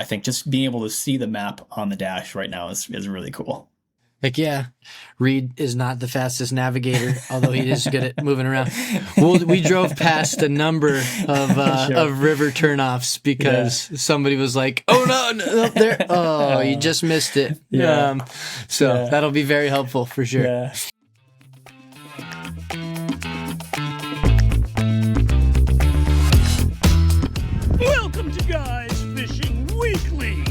I think just being able to see the map on the dash right now is really cool. Like, yeah, Reed is not the fastest navigator, although he is good at moving around. We drove past a number of river turnoffs because somebody was like, "Oh no, there! Oh, you just missed it." Yeah. That'll be very helpful for sure. Yeah. Welcome to Guys Fishing Weekly.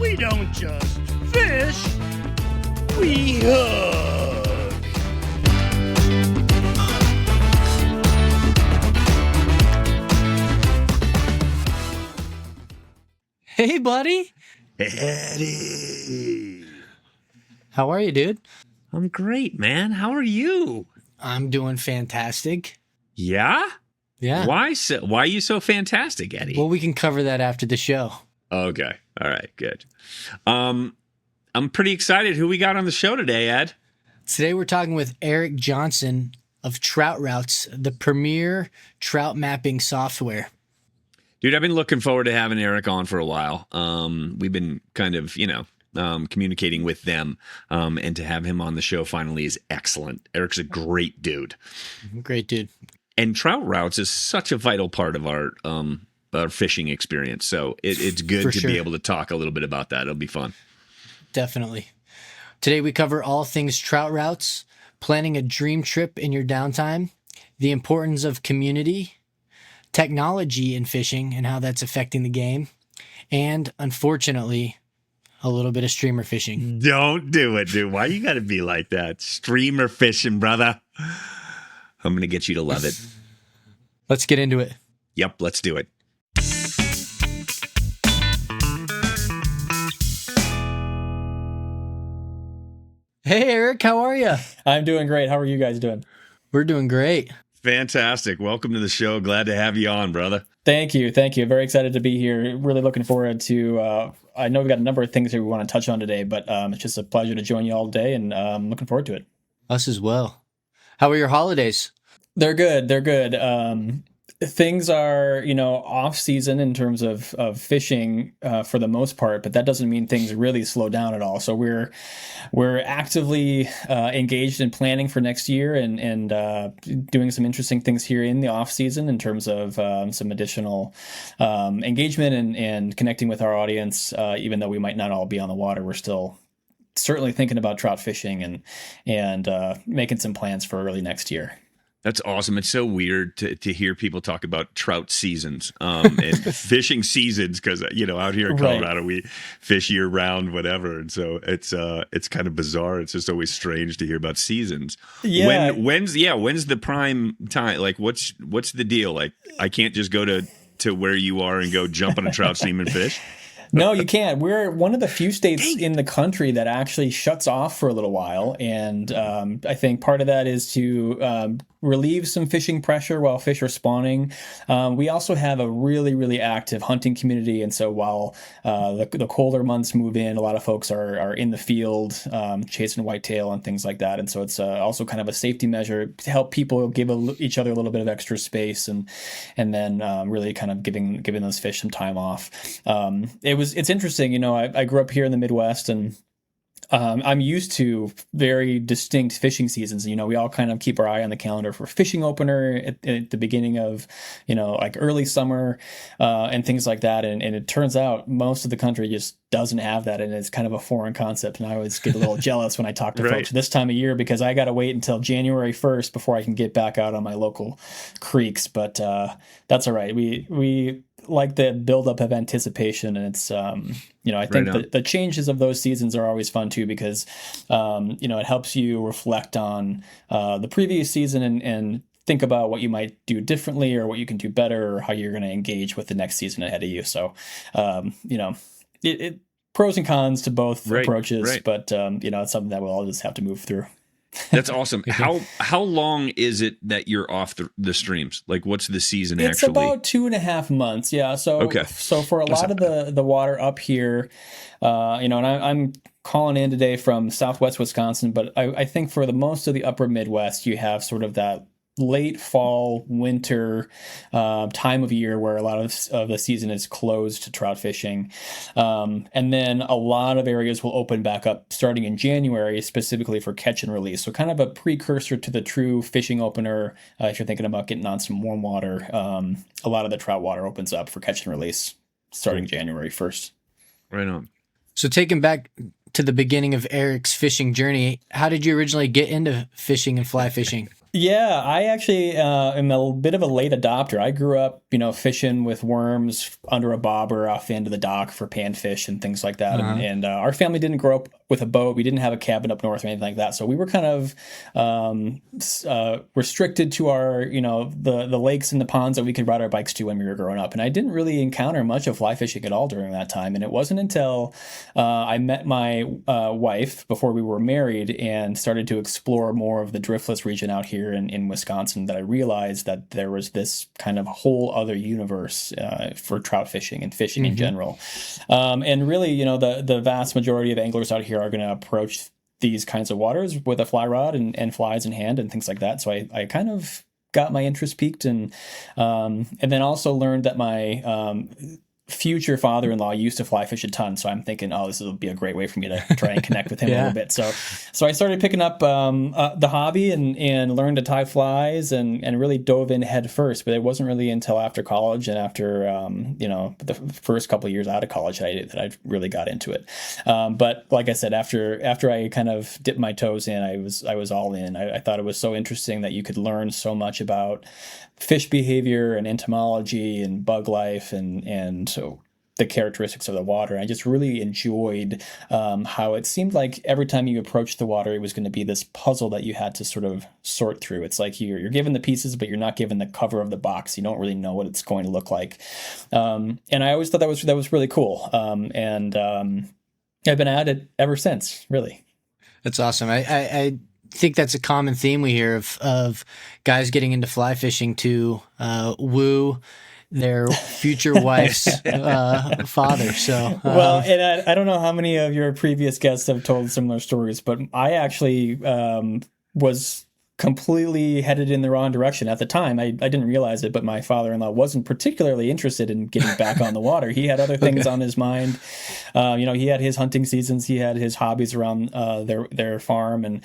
We don't just fish. We hug. Hey, buddy. Eddie. How are you, dude? I'm great, man. How are you? I'm doing fantastic. Yeah? Yeah. Why are you so fantastic, Eddie? Well, we can cover that after the show. Okay. All right, good. I'm pretty excited. Who we got on the show today, Ed? Today we're talking with Erik Johnsen of Trout Routes, the premier trout mapping software. Dude, I've been looking forward to having Erik on for a while. We've been kind of, communicating with them, and to have him on the show finally is excellent. Erik's a great dude. Great dude. And Trout Routes is such a vital part of our fishing experience. So it's good to be able to talk a little bit about that. It'll be fun. Definitely. Today we cover all things trout routes, planning a dream trip in your downtime, the importance of community, technology in fishing and how that's affecting the game, and unfortunately, a little bit of streamer fishing. Don't do it, dude. Why you got to be like that? Streamer fishing, brother. I'm going to get you to love it. Let's get into it. Yep, let's do it. Hey, Erik, how are you? I'm doing great. How are you guys doing? We're doing great. Fantastic. Welcome to the show. Glad to have you on, brother. Thank you. Very excited to be here. Really looking forward to, I know we've got a number of things that we want to touch on today, but it's just a pleasure to join you all today, and I'm looking forward to it. Us as well. How were your holidays? They're good. Things are, off season in terms of fishing for the most part, but that doesn't mean things really slow down at all. So we're actively engaged in planning for next year and doing some interesting things here in the off season in terms of some additional engagement and connecting with our audience. Even though we might not all be on the water, we're still certainly thinking about trout fishing and making some plans for early next year. That's awesome. It's so weird to hear people talk about trout seasons and fishing seasons because, out here in Colorado, we fish year round, whatever. And so it's kind of bizarre. It's just always strange to hear about seasons. Yeah. When's the prime time? Like, what's the deal? Like, I can't just go to where you are and go jump on a trout stream and fish? No, you can't. We're one of the few states in the country that actually shuts off for a little while. And I think part of that is to relieve some fishing pressure while fish are spawning. We also have a really, really active hunting community. And so while the colder months move in, a lot of folks are in the field chasing whitetail and things like that. And so it's also kind of a safety measure to help people give each other a little bit of extra space and then really kind of giving those fish some time off. It's interesting, I grew up here in the Midwest and I'm used to very distinct fishing seasons. We all kind of keep our eye on the calendar for fishing opener at the beginning of, like early summer and things like that. And it turns out most of the country just doesn't have that. And it's kind of a foreign concept. And I always get a little jealous when I talk to folks this time of year because I got to wait until January 1st before I can get back out on my local creeks. But that's all right. We like the buildup of anticipation, and it's I think the changes of those seasons are always fun too because it helps you reflect on the previous season and think about what you might do differently or what you can do better or how you're going to engage with the next season ahead of you. So it pros and cons to both approaches, but it's something that we'll all just have to move through. That's awesome. How long is it that you're off the streams? Like, what's the season it's actually? It's about 2.5 months. Yeah. So for a lot of the water up here, and I'm calling in today from Southwest Wisconsin, but I think for the most of the upper Midwest, you have sort of that late fall, winter time of year where a lot of the season is closed to trout fishing. And then a lot of areas will open back up starting in January, specifically for catch and release. So kind of a precursor to the true fishing opener. If you're thinking about getting on some warm water, a lot of the trout water opens up for catch and release starting January 1st. Right on. So taking back to the beginning of Eric's fishing journey, how did you originally get into fishing and fly fishing? Yeah, I actually am a bit of a late adopter. I grew up, fishing with worms under a bobber off the end of the dock for panfish and things like that. And our family didn't grow up with a boat. We didn't have a cabin up north or anything like that. So we were kind of restricted to our, the lakes and the ponds that we could ride our bikes to when we were growing up. And I didn't really encounter much of fly fishing at all during that time. And it wasn't until I met my wife before we were married and started to explore more of the driftless region out here in Wisconsin that I realized that there was this kind of whole other universe for trout fishing and fishing in general. And really, the vast majority of anglers out here are going to approach these kinds of waters with a fly rod and flies in hand and things like that. So I kind of got my interest piqued and then also learned that my future father-in-law used to fly fish a ton, so I'm thinking, this will be a great way for me to try and connect with him a little bit. So I started picking up the hobby and learned to tie flies and really dove in head first. But it wasn't really until after college and after the first couple of years out of college that I really got into it. But like I said, after I kind of dipped my toes in, I was all in. I thought it was so interesting that you could learn so much about fish behavior and entomology and bug life and so the characteristics of the water. I just really enjoyed how it seemed like every time you approached the water, it was going to be this puzzle that you had to sort of sort through. It's like you're given the pieces, but you're not given the cover of the box. You don't really know what it's going to look like. And I always thought that was really cool. And I've been at it ever since, really. That's awesome. I think that's a common theme we hear of guys getting into fly fishing to woo their future wife's father. So well, and I don't know how many of your previous guests have told similar stories, but I actually was completely headed in the wrong direction at the time. I didn't realize it, but my father-in-law wasn't particularly interested in getting back on the water. He had other things on his mind. He had his hunting seasons. He had his hobbies around their farm. And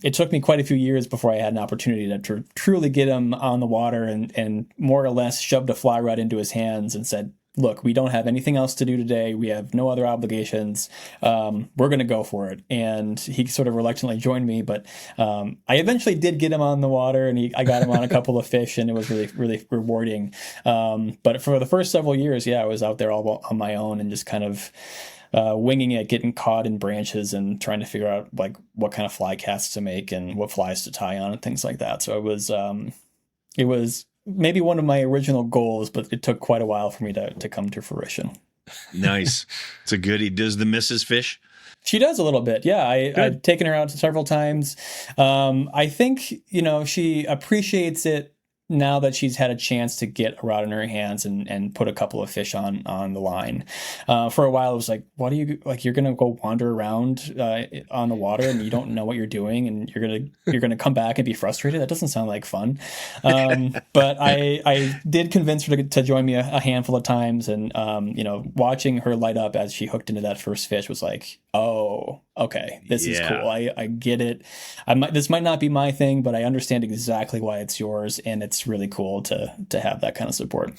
it took me quite a few years before I had an opportunity to truly get him on the water and more or less shoved a fly rod into his hands and said, look, we don't have anything else to do today. We have no other obligations. We're going to go for it. And he sort of reluctantly joined me, but I eventually did get him on the water and I got him on a couple of fish and it was really, really rewarding. But for the first several years, I was out there all on my own and just kind of winging it, getting caught in branches and trying to figure out like what kind of fly casts to make and what flies to tie on and things like that. So it was maybe one of my original goals, but it took quite a while for me to come to fruition. Nice. It's a goodie. Does the missus fish? She does a little bit. Yeah. I've taken her out several times. I think, she appreciates it now that she's had a chance to get a rod in her hands and put a couple of fish on the line. For a while, it was like, what are you, like, you're going to go wander around on the water and you don't know what you're doing and you're going to come back and be frustrated. That doesn't sound like fun. But I did convince her to join me a handful of times and, watching her light up as she hooked into that first fish was like, oh, okay, this is cool. I get it. This might not be my thing, but I understand exactly why it's yours, and it's really cool to have that kind of support.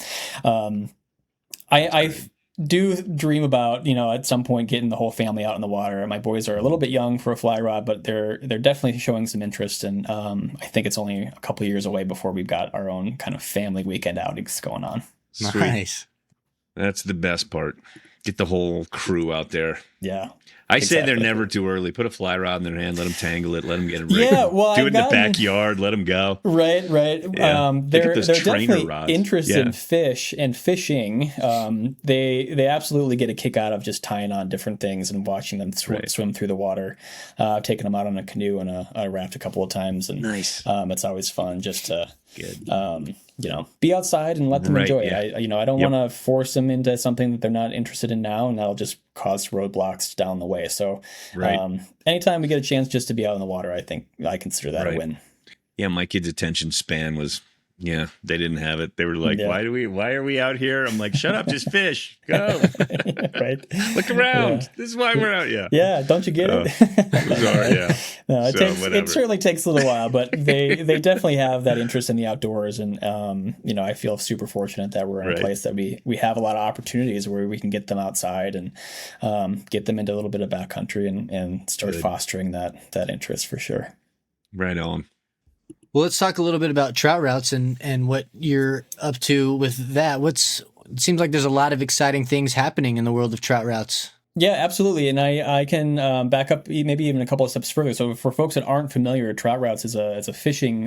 I do dream about, at some point getting the whole family out in the water. My boys are a little bit young for a fly rod, but they're definitely showing some interest, and I think it's only a couple of years away before we've got our own kind of family weekend outings going on. Sweet. Nice. That's the best part. Get the whole crew out there. Yeah. I say they're never too early. Put a fly rod in their hand, let them tangle it, let them get it rigged. Yeah, well, do it in the backyard, let them go. Right. Yeah. They're definitely rods. interested in fish and fishing. They absolutely get a kick out of just tying on different things and watching them swim through the water. I've taken them out on a canoe and a raft a couple of times, and nice. It's always fun just to be outside and let them enjoy it. I don't want to force them into something that they're not interested in now, and that'll just cause roadblocks down the way. So anytime we get a chance just to be out in the water, I think I consider that a win. yeah, my kids' attention span was, yeah, they didn't have it. They were like, Yeah. why are we out here? I'm like, shut up, just fish. Go. Right. Look around. Yeah. This is why we're out. Yeah. Yeah, don't you get So, it? it was hard, yeah. No, So, it whatever. certainly takes a little while, but they definitely have that interest in the outdoors, and I feel super fortunate that we're in Right. a place that we have a lot of opportunities where we can get them outside and get them into a little bit of backcountry and start Good. fostering that interest for sure. Right on. Well, let's talk a little bit about trout routes and what you're up to with that. It seems like there's a lot of exciting things happening in the world of trout routes. Yeah, absolutely. And I can back up maybe even a couple of steps further. So for folks that aren't familiar, Trout Routes is a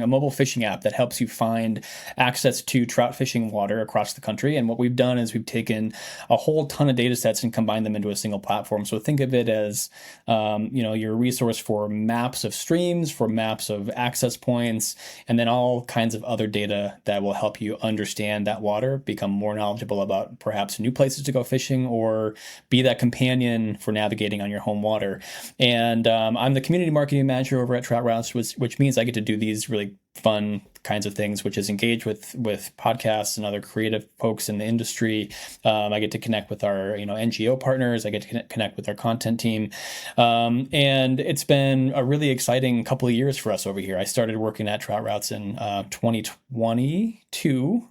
mobile fishing app that helps you find access to trout fishing water across the country. And what we've done is we've taken a whole ton of data sets and combined them into a single platform. So think of it as your resource for maps of streams, for maps of access points, and then all kinds of other data that will help you understand that water, become more knowledgeable about perhaps new places to go fishing, or be that companion for navigating on your home water. And I'm the community marketing manager over at Trout Routes, which means I get to do these really fun kinds of things, which is engage with podcasts and other creative folks in the industry. I get to connect with our NGO partners. I get to connect with our content team, and it's been a really exciting couple of years for us over here. I started working at Trout Routes in 2022,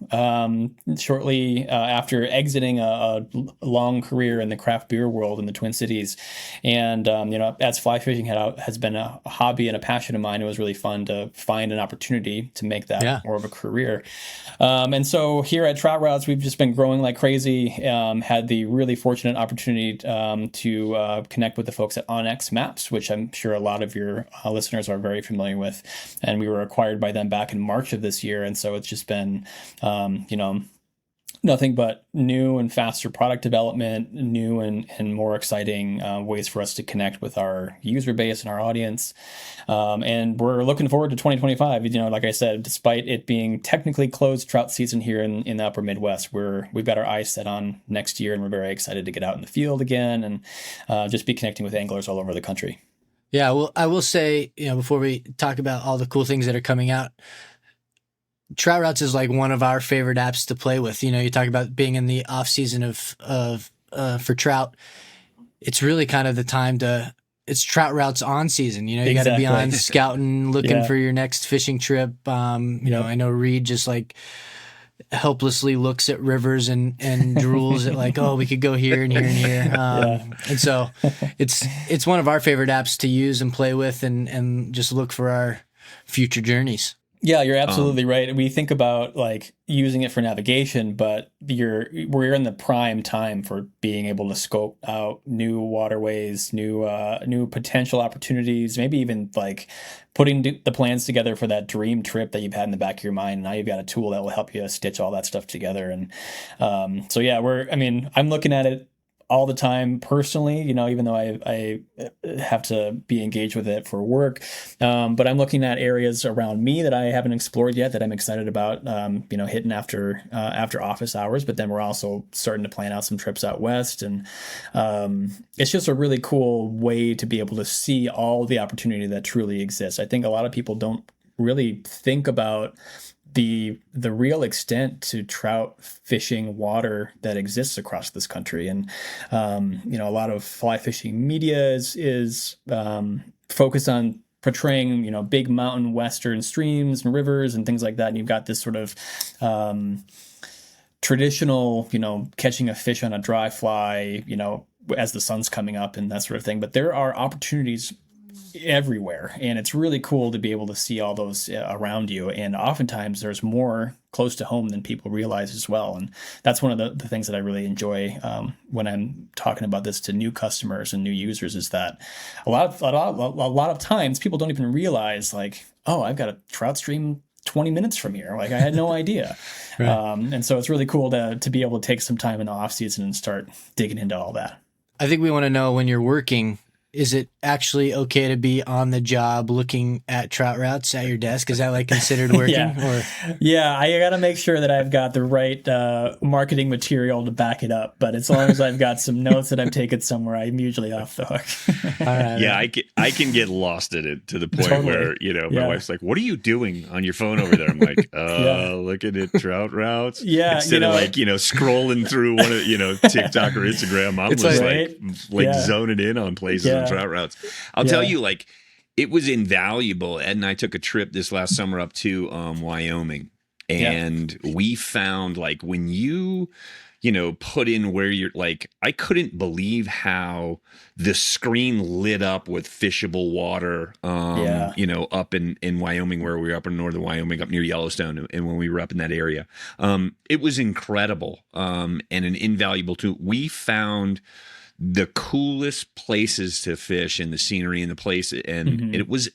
shortly after exiting a long career in the craft beer world in the Twin Cities. And as fly fishing has been a hobby and a passion of mine, it was really fun to find an opportunity to make that more of a career. And so here at Trout Routes, we've just been growing like crazy. Had the really fortunate opportunity to connect with the folks at Onyx Maps, which I'm sure a lot of your listeners are very familiar with. And we were acquired by them back in March of this year. And so it's just been, nothing but new and faster product development, new and more exciting ways for us to connect with our user base and our audience. And we're looking forward to 2025. Like I said, despite it being technically closed trout season here in the upper Midwest, we've got our eyes set on next year, and we're very excited to get out in the field again and just be connecting with anglers all over the country. Yeah, well, I will say, before we talk about all the cool things that are coming out, Trout Routes is like one of our favorite apps to play with. You talk about being in the off season for trout. It's really kind of the time it's Trout Routes on season. You got to be on scouting, looking for your next fishing trip. I know Reed just like helplessly looks at rivers and drools at like, oh, we could go here and here and here. And so it's one of our favorite apps to use and play with and just look for our future journeys. Yeah, you're absolutely right. We think about like using it for navigation, but we're in the prime time for being able to scope out new waterways, new potential opportunities, maybe even like putting the plans together for that dream trip that you've had in the back of your mind. Now you've got a tool that will help you stitch all that stuff together. And so yeah, I'm looking at it all the time personally, even though I have to be engaged with it for work. But I'm looking at areas around me that I haven't explored yet that I'm excited about, hitting after office hours. But then we're also starting to plan out some trips out west. And it's just a really cool way to be able to see all the opportunity that truly exists. I think a lot of people don't really think about the real extent to trout fishing water that exists across this country. And a lot of fly fishing media is focused on portraying big mountain western streams and rivers and things like that, and you've got this sort of traditional catching a fish on a dry fly as the sun's coming up and that sort of thing. But there are opportunities everywhere, and it's really cool to be able to see all those around you, and oftentimes there's more close to home than people realize as well. And that's one of the things that I really enjoy when I'm talking about this to new customers and new users, is that a lot of times people don't even realize like, oh, I've got a trout stream 20 minutes from here. Like I had no idea. Right. And so it's really cool to be able to take some time in the off season and start digging into all that. I think we want to know, when you're working, is it actually okay to be on the job looking at trout routes at your desk? Is that like considered working? Yeah, I got to make sure that I've got the right marketing material to back it up. But as long as I've got some notes that I've taken somewhere, I'm usually off the hook. All right, yeah, I can get lost in it to the point Totally. where, my wife's like, "What are you doing on your phone over there?" I'm like, looking at trout routes. Yeah, Instead of scrolling through one of, TikTok or Instagram, I'm just like zoning in on places and trout routes. I'll tell you, it was invaluable. Ed and I took a trip this last summer up to Wyoming, and we found when you put in where you're I couldn't believe how the screen lit up with fishable water, up in Wyoming, where we were up in northern Wyoming, up near Yellowstone. And when we were up in that area, it was incredible, and an invaluable tool. We found the coolest places to fish and the scenery and the place. And it was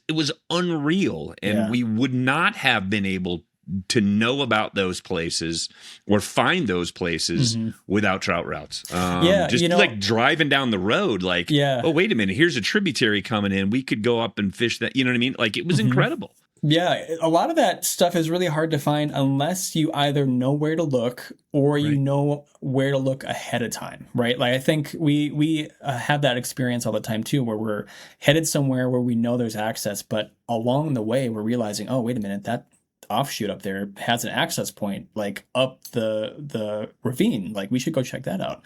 unreal. And we would not have been able to know about those places or find those places without trout routes. Driving down the road, oh, wait a minute, here's a tributary coming in. We could go up and fish that. You know what I mean? It was incredible. Yeah, a lot of that stuff is really hard to find unless you either know where to look or you know where to look ahead of time, right? I think we have that experience all the time too, where we're headed somewhere where we know there's access, but along the way we're realizing, oh, wait a minute, that offshoot up there has an access point up the ravine. We should go check that out.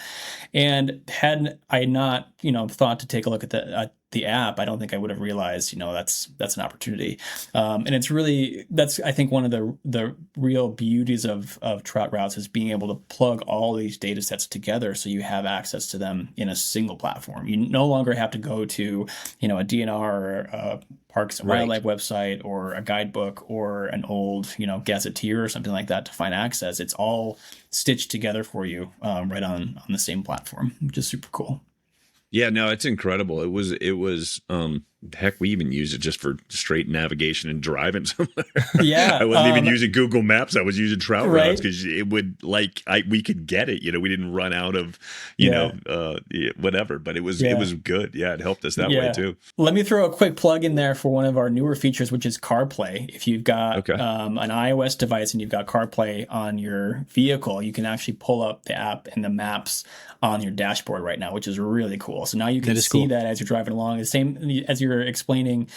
And had I not thought to take a look at the app, I don't think I would have realized that's an opportunity. And it's really, that's I think one of the real beauties of trout routes is being able to plug all these data sets together so you have access to them in a single platform. You no longer have to go to a DNR or a Parks and Wildlife website or a guidebook or an old gazetteer or something like that to find access. It's all stitched together for you right on the same platform, which is super cool. Yeah, no, it's incredible. It was heck, we even use it just for straight navigation and driving somewhere. Yeah. I wasn't even using Google Maps. I was using trout routes because it would we could get it. We didn't run out of, whatever, but it was good. Yeah, it helped us that way too. Let me throw a quick plug in there for one of our newer features, which is CarPlay. If you've got an iOS device and you've got CarPlay on your vehicle, you can actually pull up the app and the maps on your dashboard right now, which is really cool. So now you can see that as you're driving along. The same as you're explaining,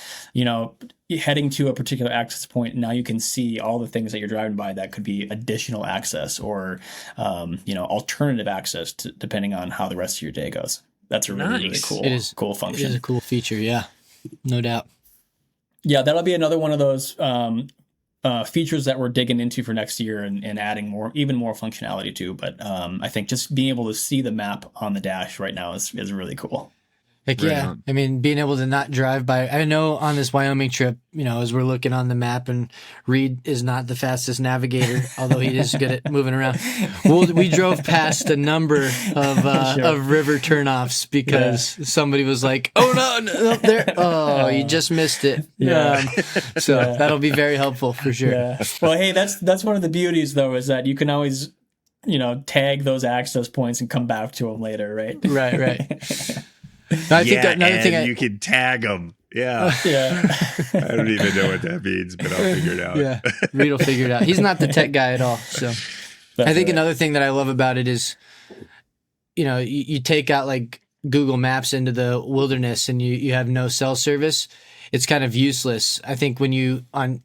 heading to a particular access point. Now you can see all the things that you're driving by that could be additional access or, alternative access depending on how the rest of your day goes. That's a really cool, cool function. It is a cool feature. Yeah, no doubt. Yeah, that'll be another one of those features that we're digging into for next year and adding even more functionality to. But I think just being able to see the map on the dash right now is really cool. I mean, being able to not drive by. I know on this Wyoming trip, as we're looking on the map, and Reed is not the fastest navigator, although he is good at moving around. We drove past a number of river turnoffs because somebody was like, "Oh no, up there! Oh, you just missed it." That'll be very helpful for sure. Yeah. Well, hey, that's one of the beauties though, is that you can always tag those access points and come back to them later, right? Right. I think another thing you can tag them. Yeah. I don't even know what that means, but I'll figure it out. Yeah. Reed will figure it out. He's not the tech guy at all. So I think another thing that I love about it is, you take out Google Maps into the wilderness and you have no cell service. It's kind of useless. I think when you on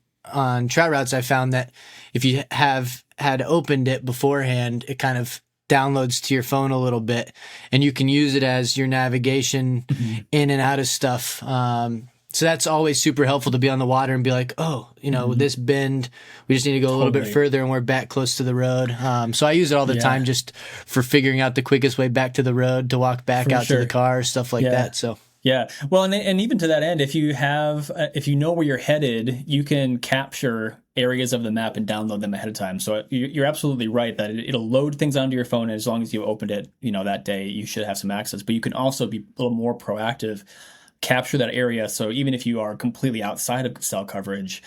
trout routes, I found that if you had opened it beforehand, it kind of downloads to your phone a little bit and you can use it as your navigation in and out of stuff. So that's always super helpful to be on the water and be like, this bend, we just need to go a little bit further and we're back close to the road. So I use it all the time just for figuring out the quickest way back to the road to walk back out to the car, stuff like that. So yeah. Well, and even to that end, if you know where you're headed, you can capture areas of the map and download them ahead of time. So you're absolutely right that it'll load things onto your phone. And as long as you opened it, that day, you should have some access. But you can also be a little more proactive, capture that area. So even if you are completely outside of cell coverage,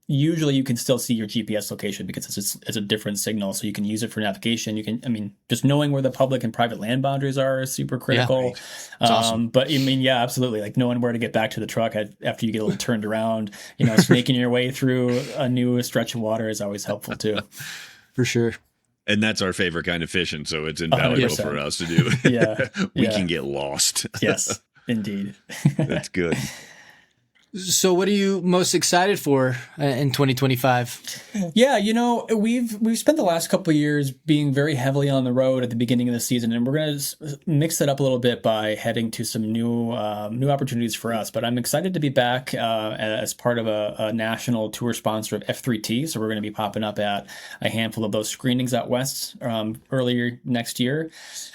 usually you can still see your GPS location because it's a different signal, so you can use it for navigation. You can, I mean, just knowing where the public and private land boundaries are is super critical. Yeah, right. It's awesome. But I mean, yeah, absolutely. Like knowing where to get back to the truck after you get a little turned around, snaking your way through a new stretch of water is always helpful too. For sure. And that's our favorite kind of fishing, so it's invaluable 100%. for us to do. Yeah. We can get lost. Yes, indeed. That's good. So what are you most excited for in 2025? Yeah, we've spent the last couple of years being very heavily on the road at the beginning of the season, and we're going to mix it up a little bit by heading to some new opportunities for us. But I'm excited to be back as part of a national tour sponsor of F3T. So we're going to be popping up at a handful of those screenings out west earlier next year.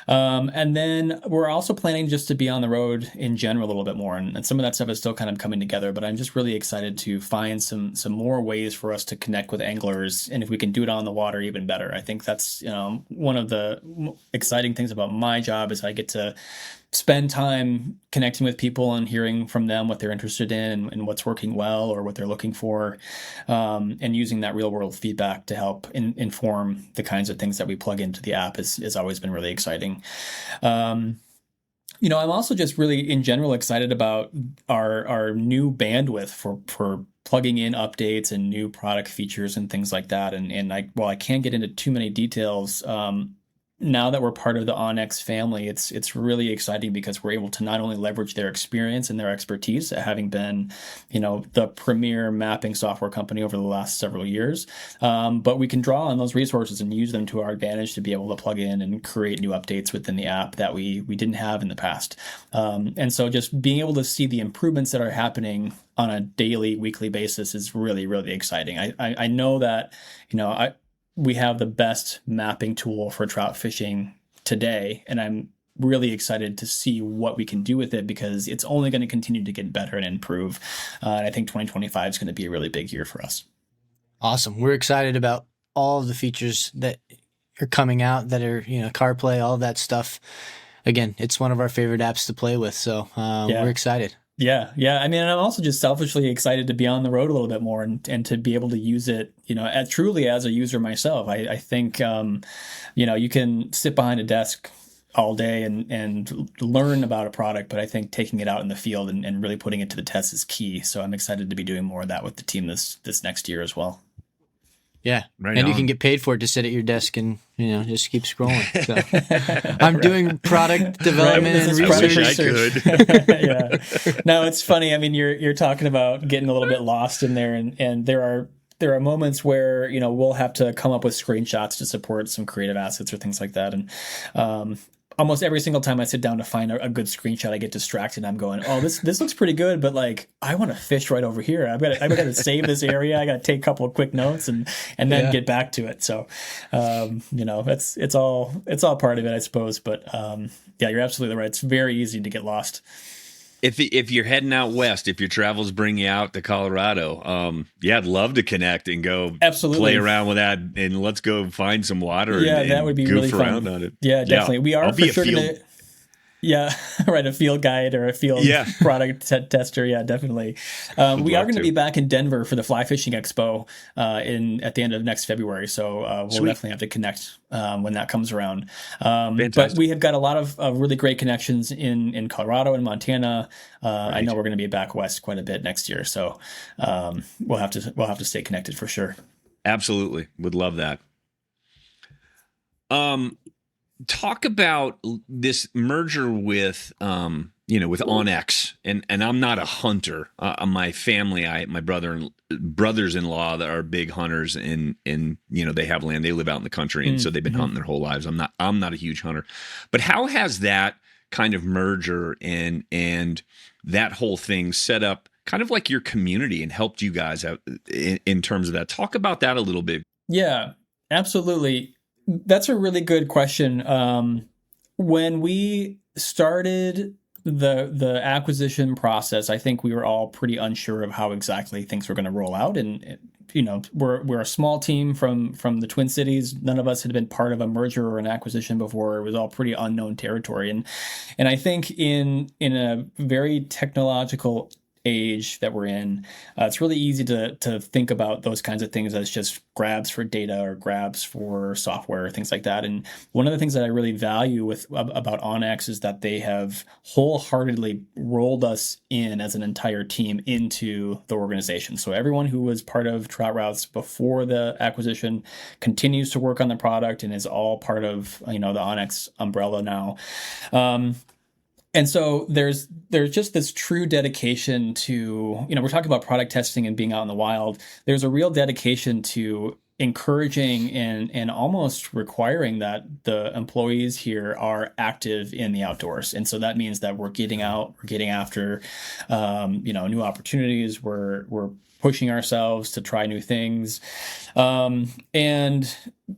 And then we're also planning just to be on the road in general a little bit more. And some of that stuff is still kind of coming together, but I'm just really excited to find some more ways for us to connect with anglers. And if we can do it on the water, even better. I think that's, one of the exciting things about my job is I get to spend time connecting with people and hearing from them what they're interested in and what's working well or what they're looking for, and using that real world feedback to help inform the kinds of things that we plug into the app has always been really exciting. I'm also just really in general excited about our new bandwidth for plugging in updates and new product features and things like that. And while I can't get into too many details, now that we're part of the Onyx family, it's really exciting because we're able to not only leverage their experience and their expertise at having been, the premier mapping software company over the last several years, but we can draw on those resources and use them to our advantage to be able to plug in and create new updates within the app that we didn't have in the past. And so just being able to see the improvements that are happening on a daily, weekly basis is really, really exciting. I know that, we have the best mapping tool for trout fishing today, and I'm really excited to see what we can do with it because it's only going to continue to get better and improve. And I think 2025 is going to be a really big year for us. Awesome. We're excited about all of the features that are coming out that are, CarPlay, all of that stuff. Again, it's one of our favorite apps to play with, so we're excited. Yeah. I mean, I'm also just selfishly excited to be on the road a little bit more and to be able to use it, truly as a user myself. I think, you can sit behind a desk all day and learn about a product, but I think taking it out in the field and really putting it to the test is key. So I'm excited to be doing more of that with the team this next year as well. Yeah. Right and on. You can get paid for it to sit at your desk and, just keep scrolling. So I'm doing product development and research. I could. Yeah. No, it's funny. I mean, you're talking about getting a little bit lost in there and there are moments where, we'll have to come up with screenshots to support some creative assets or things like that. And, almost every single time I sit down to find a good screenshot, I get distracted. I'm going, oh, this looks pretty good, but like I want to fish right over here. I've got to save this area. I got to take a couple of quick notes and then get back to it. So, it's all part of it, I suppose. But you're absolutely right. It's very easy to get lost. If you're heading out west, if your travels bring you out to Colorado, I'd love to connect and go play around with that, and let's go find some water. Yeah, and that would be goof really around fun. on it. Yeah, definitely. We are I'll for be sure going to. Yeah, right. A field guide or a field product tester. Yeah, definitely. We are going to be back in Denver for the Fly Fishing Expo at the end of next February. So we'll definitely have to connect when that comes around. But we have got a lot of really great connections in Colorado and Montana. Right. I know we're going to be back west quite a bit next year. So we'll have to stay connected for sure. Absolutely, would love that. Talk about this merger with with Onyx, and I'm not a hunter. My family, my brothers-in-law that are big hunters, and they have land. They live out in the country, and so they've been hunting their whole lives. I'm not a huge hunter, but how has that kind of merger and that whole thing set up kind of like your community and helped you guys out in terms of that? Talk about that a little bit. Yeah, absolutely. That's a really good question. When we started the acquisition process, I think we were all pretty unsure of how exactly things were going to roll out. And we're a small team from the Twin Cities. None of us had been part of a merger or an acquisition before. It was all pretty unknown territory. And I think in a very technological age that we're in, it's really easy to think about those kinds of things as just grabs for data or grabs for software, things like that. And one of the things that I really value about Onyx is that they have wholeheartedly rolled us in as an entire team into the organization. So everyone who was part of Trout Routes before the acquisition continues to work on the product and is all part of the Onyx umbrella now. And so there's just this true dedication to, we're talking about product testing and being out in the wild. There's a real dedication to encouraging and almost requiring that the employees here are active in the outdoors. And so that means that we're getting out, we're getting after, new opportunities. We're pushing ourselves to try new things.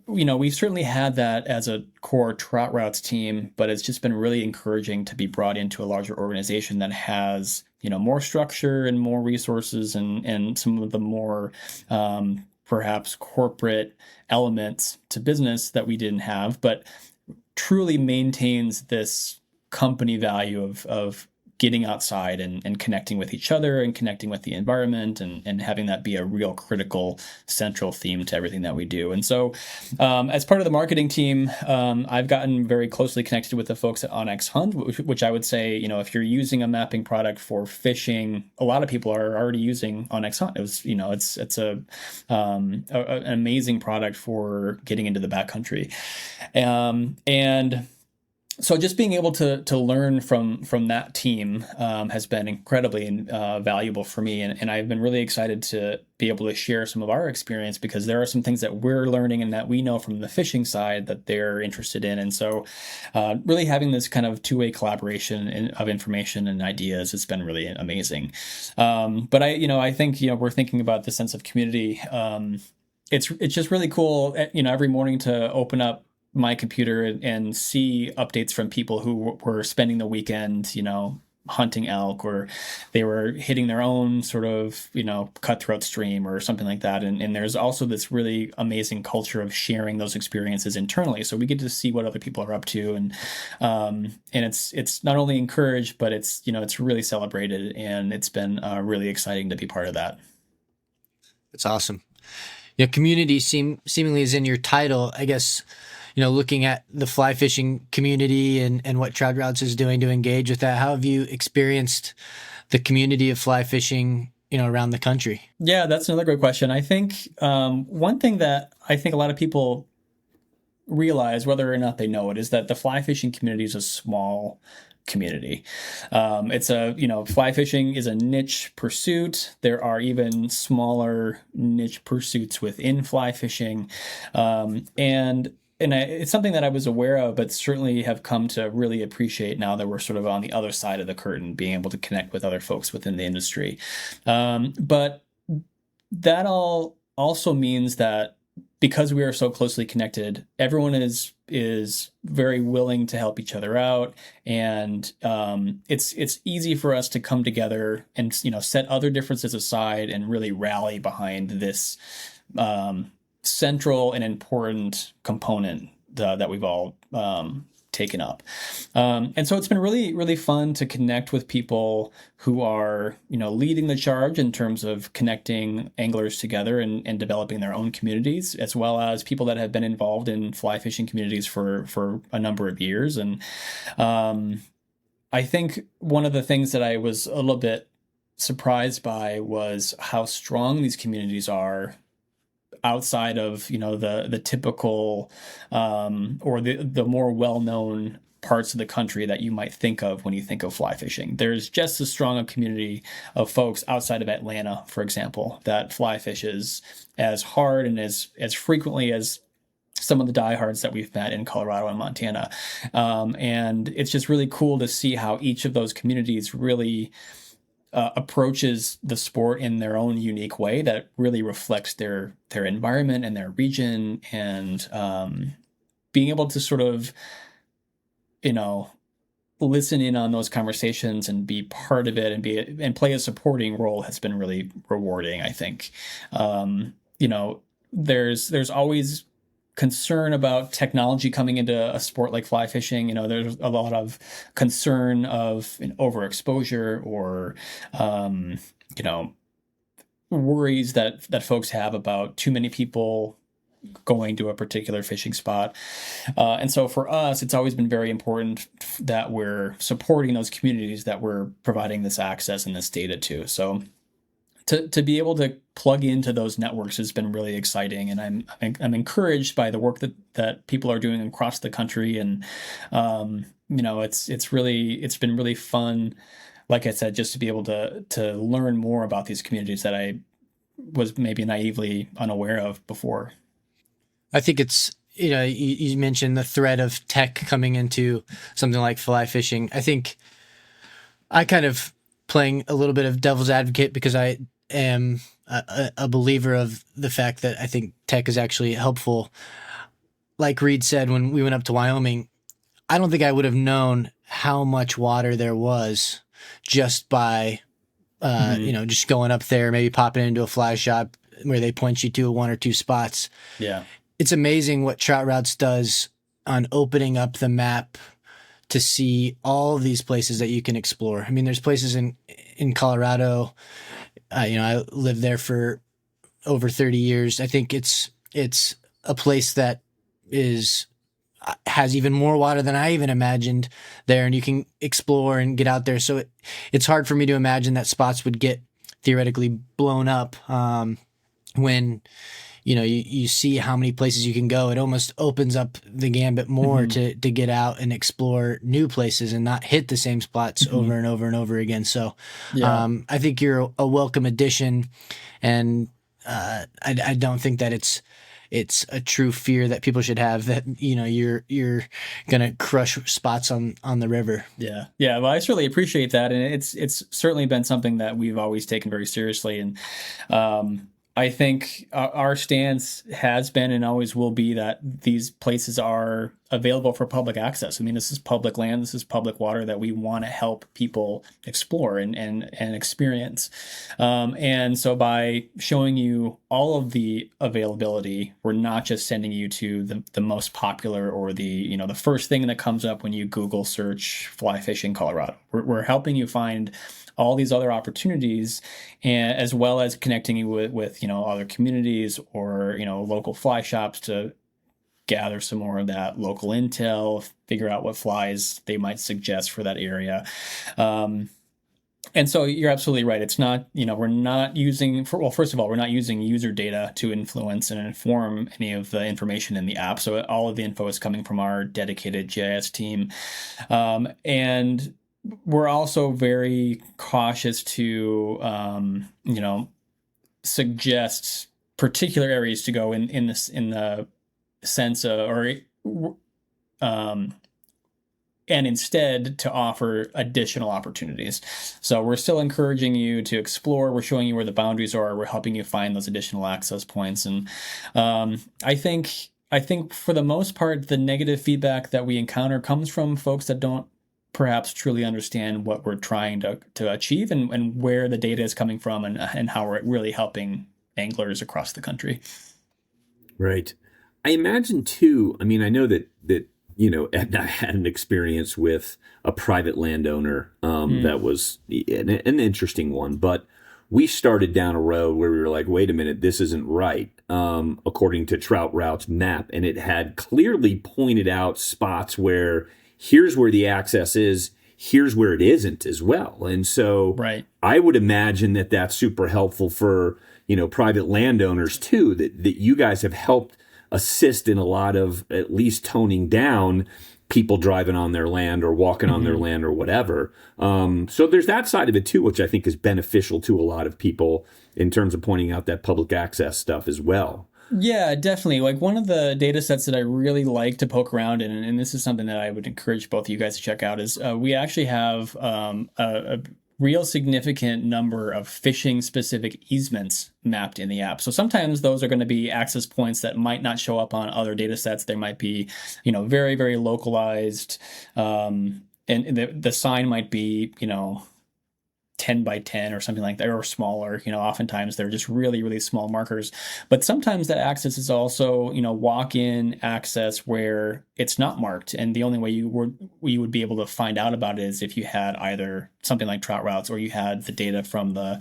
We've certainly had that as a core Trout Routes team, but it's just been really encouraging to be brought into a larger organization that has, more structure and more resources and some of the more, perhaps corporate elements to business that we didn't have, but truly maintains this company value of getting outside and connecting with each other and connecting with the environment and having that be a real critical central theme to everything that we do. And so as part of the marketing team, I've gotten very closely connected with the folks at Onyx Hunt, which I would say, if you're using a mapping product for fishing, a lot of people are already using Onyx Hunt. It was, it's an amazing product for getting into the backcountry. And so just being able to learn from that team has been incredibly valuable for me. And I've been really excited to be able to share some of our experience because there are some things that we're learning and that we know from the fishing side that they're interested in. And so really having this kind of two-way collaboration of information and ideas has been really amazing. But I think, we're thinking about the sense of community. It's just really cool, every morning to open up my computer and see updates from people who were spending the weekend, hunting elk, or they were hitting their own sort of, cutthroat stream or something like that. And there's also this really amazing culture of sharing those experiences internally. So we get to see what other people are up to. And it's not only encouraged, but it's really celebrated. And it's been really exciting to be part of that. It's awesome. Community seemingly is in your title, I guess. Looking at the fly fishing community and what Trout Routes is doing to engage with that, how have you experienced the community of fly fishing, around the country? Yeah, that's another great question. I think one thing that I think a lot of people realize, whether or not they know it, is that the fly fishing community is a small community. Fly fishing is a niche pursuit. There are even smaller niche pursuits within fly fishing. And it's something that I was aware of, but certainly have come to really appreciate now that we're sort of on the other side of the curtain, being able to connect with other folks within the industry. But that all also means that because we are so closely connected, everyone is very willing to help each other out, and it's easy for us to come together and set other differences aside and really rally behind this central and important component that we've all taken up. And so it's been really, really fun to connect with people who are, leading the charge in terms of connecting anglers together and developing their own communities, as well as people that have been involved in fly fishing communities for a number of years. And I think one of the things that I was a little bit surprised by was how strong these communities are outside of the typical or the more well-known parts of the country that you might think of when you think of fly fishing. There's just as strong a community of folks outside of Atlanta, for example, that fly fishes as hard and as frequently as some of the diehards that we've met in Colorado and Montana. And it's just really cool to see how each of those communities really approaches the sport in their own unique way that really reflects their environment and their region, and being able to sort of listen in on those conversations and be part of it and play a supporting role has been really rewarding, I think. There's always concern about technology coming into a sport like fly fishing. There's a lot of concern of overexposure or, worries that folks have about too many people going to a particular fishing spot. And so for us, it's always been very important that we're supporting those communities that we're providing this access and this data to. So to be able to plug into those networks has been really exciting, and I'm encouraged by the work that people are doing across the country, and it's been really fun, like I said, just to be able to learn more about these communities that I was maybe naively unaware of before. I think it's, you mentioned the threat of tech coming into something like fly fishing. I think I kind of playing a little bit of devil's advocate because I am a believer of the fact that I think tech is actually helpful. Like Reed said, when we went up to Wyoming, I don't think I would have known how much water there was just by, just going up there, maybe popping into a fly shop where they point you to one or two spots. Yeah. It's amazing what Trout Routes does on opening up the map to see all of these places that you can explore. I mean, there's places in Colorado. I lived there for over 30 years. I think it's a place that has even more water than I even imagined there, and you can explore and get out there. So it's hard for me to imagine that spots would get theoretically blown up when you see how many places you can go. It almost opens up the gambit more to get out and explore new places and not hit the same spots over and over and over again. So I think you're a welcome addition, and I don't think that it's a true fear that people should have that, you're going to crush spots on the river. Yeah. Yeah. Well, I certainly appreciate that. And it's certainly been something that we've always taken very seriously. And, I think our stance has been and always will be that these places are available for public access. I mean, this is public land, this is public water that we want to help people explore and experience. And so by showing you all of the availability, we're not just sending you to the most popular or the first thing that comes up when you Google search fly fishing Colorado. We're helping you find all these other opportunities, and as well as connecting you with other communities or local fly shops to gather some more of that local intel, figure out what flies they might suggest for that area. And so you're absolutely right. It's not, we're not using, first of all, we're not using user data to influence and inform any of the information in the app. So all of the info is coming from our dedicated GIS team. And we're also very cautious to, suggest particular areas to go in the sense of, and instead to offer additional opportunities. So we're still encouraging you to explore. We're showing you where the boundaries are. We're helping you find those additional access points. And I think for the most part, the negative feedback that we encounter comes from folks that don't perhaps truly understand what we're trying to achieve and where the data is coming from and how we're really helping anglers across the country. Right. I imagine too, I mean, I know that Ed and I had an experience with a private landowner that was an interesting one, but we started down a road where we were like, wait a minute, this isn't right, according to Trout Route's map. And it had clearly pointed out spots where here's where the access is, here's where it isn't as well. And so I would imagine that that's super helpful for, private landowners too, that you guys have helped assist in a lot of at least toning down people driving on their land or walking on their land or whatever. So there's that side of it too, which I think is beneficial to a lot of people in terms of pointing out that public access stuff as well. Yeah, definitely. Like one of the data sets that I really like to poke around in, and this is something that I would encourage both of you guys to check out, is we actually have a real significant number of fishing specific easements mapped in the app. So sometimes those are going to be access points that might not show up on other data sets. They might be, very, very localized. And the sign might be, 10 by 10 or something like that, or smaller. Oftentimes they're just really, really small markers. But sometimes that access is also, walk-in access where it's not marked. And the only way you would be able to find out about it is if you had either something like Trout Routes, or you had the data from the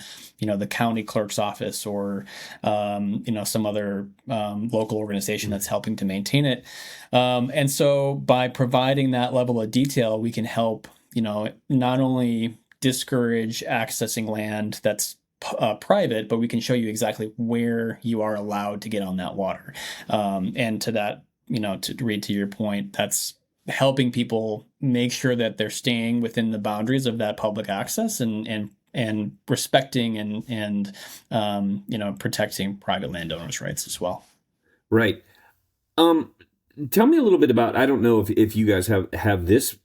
county clerk's office, or, some other local organization that's helping to maintain it. And so by providing that level of detail, we can help, not only discourage accessing land that's private, but we can show you exactly where you are allowed to get on that water. And to that, to read to your point, that's helping people make sure that they're staying within the boundaries of that public access, and respecting and protecting private landowners' rights as well. Right. Tell me a little bit about, I don't know if you guys have this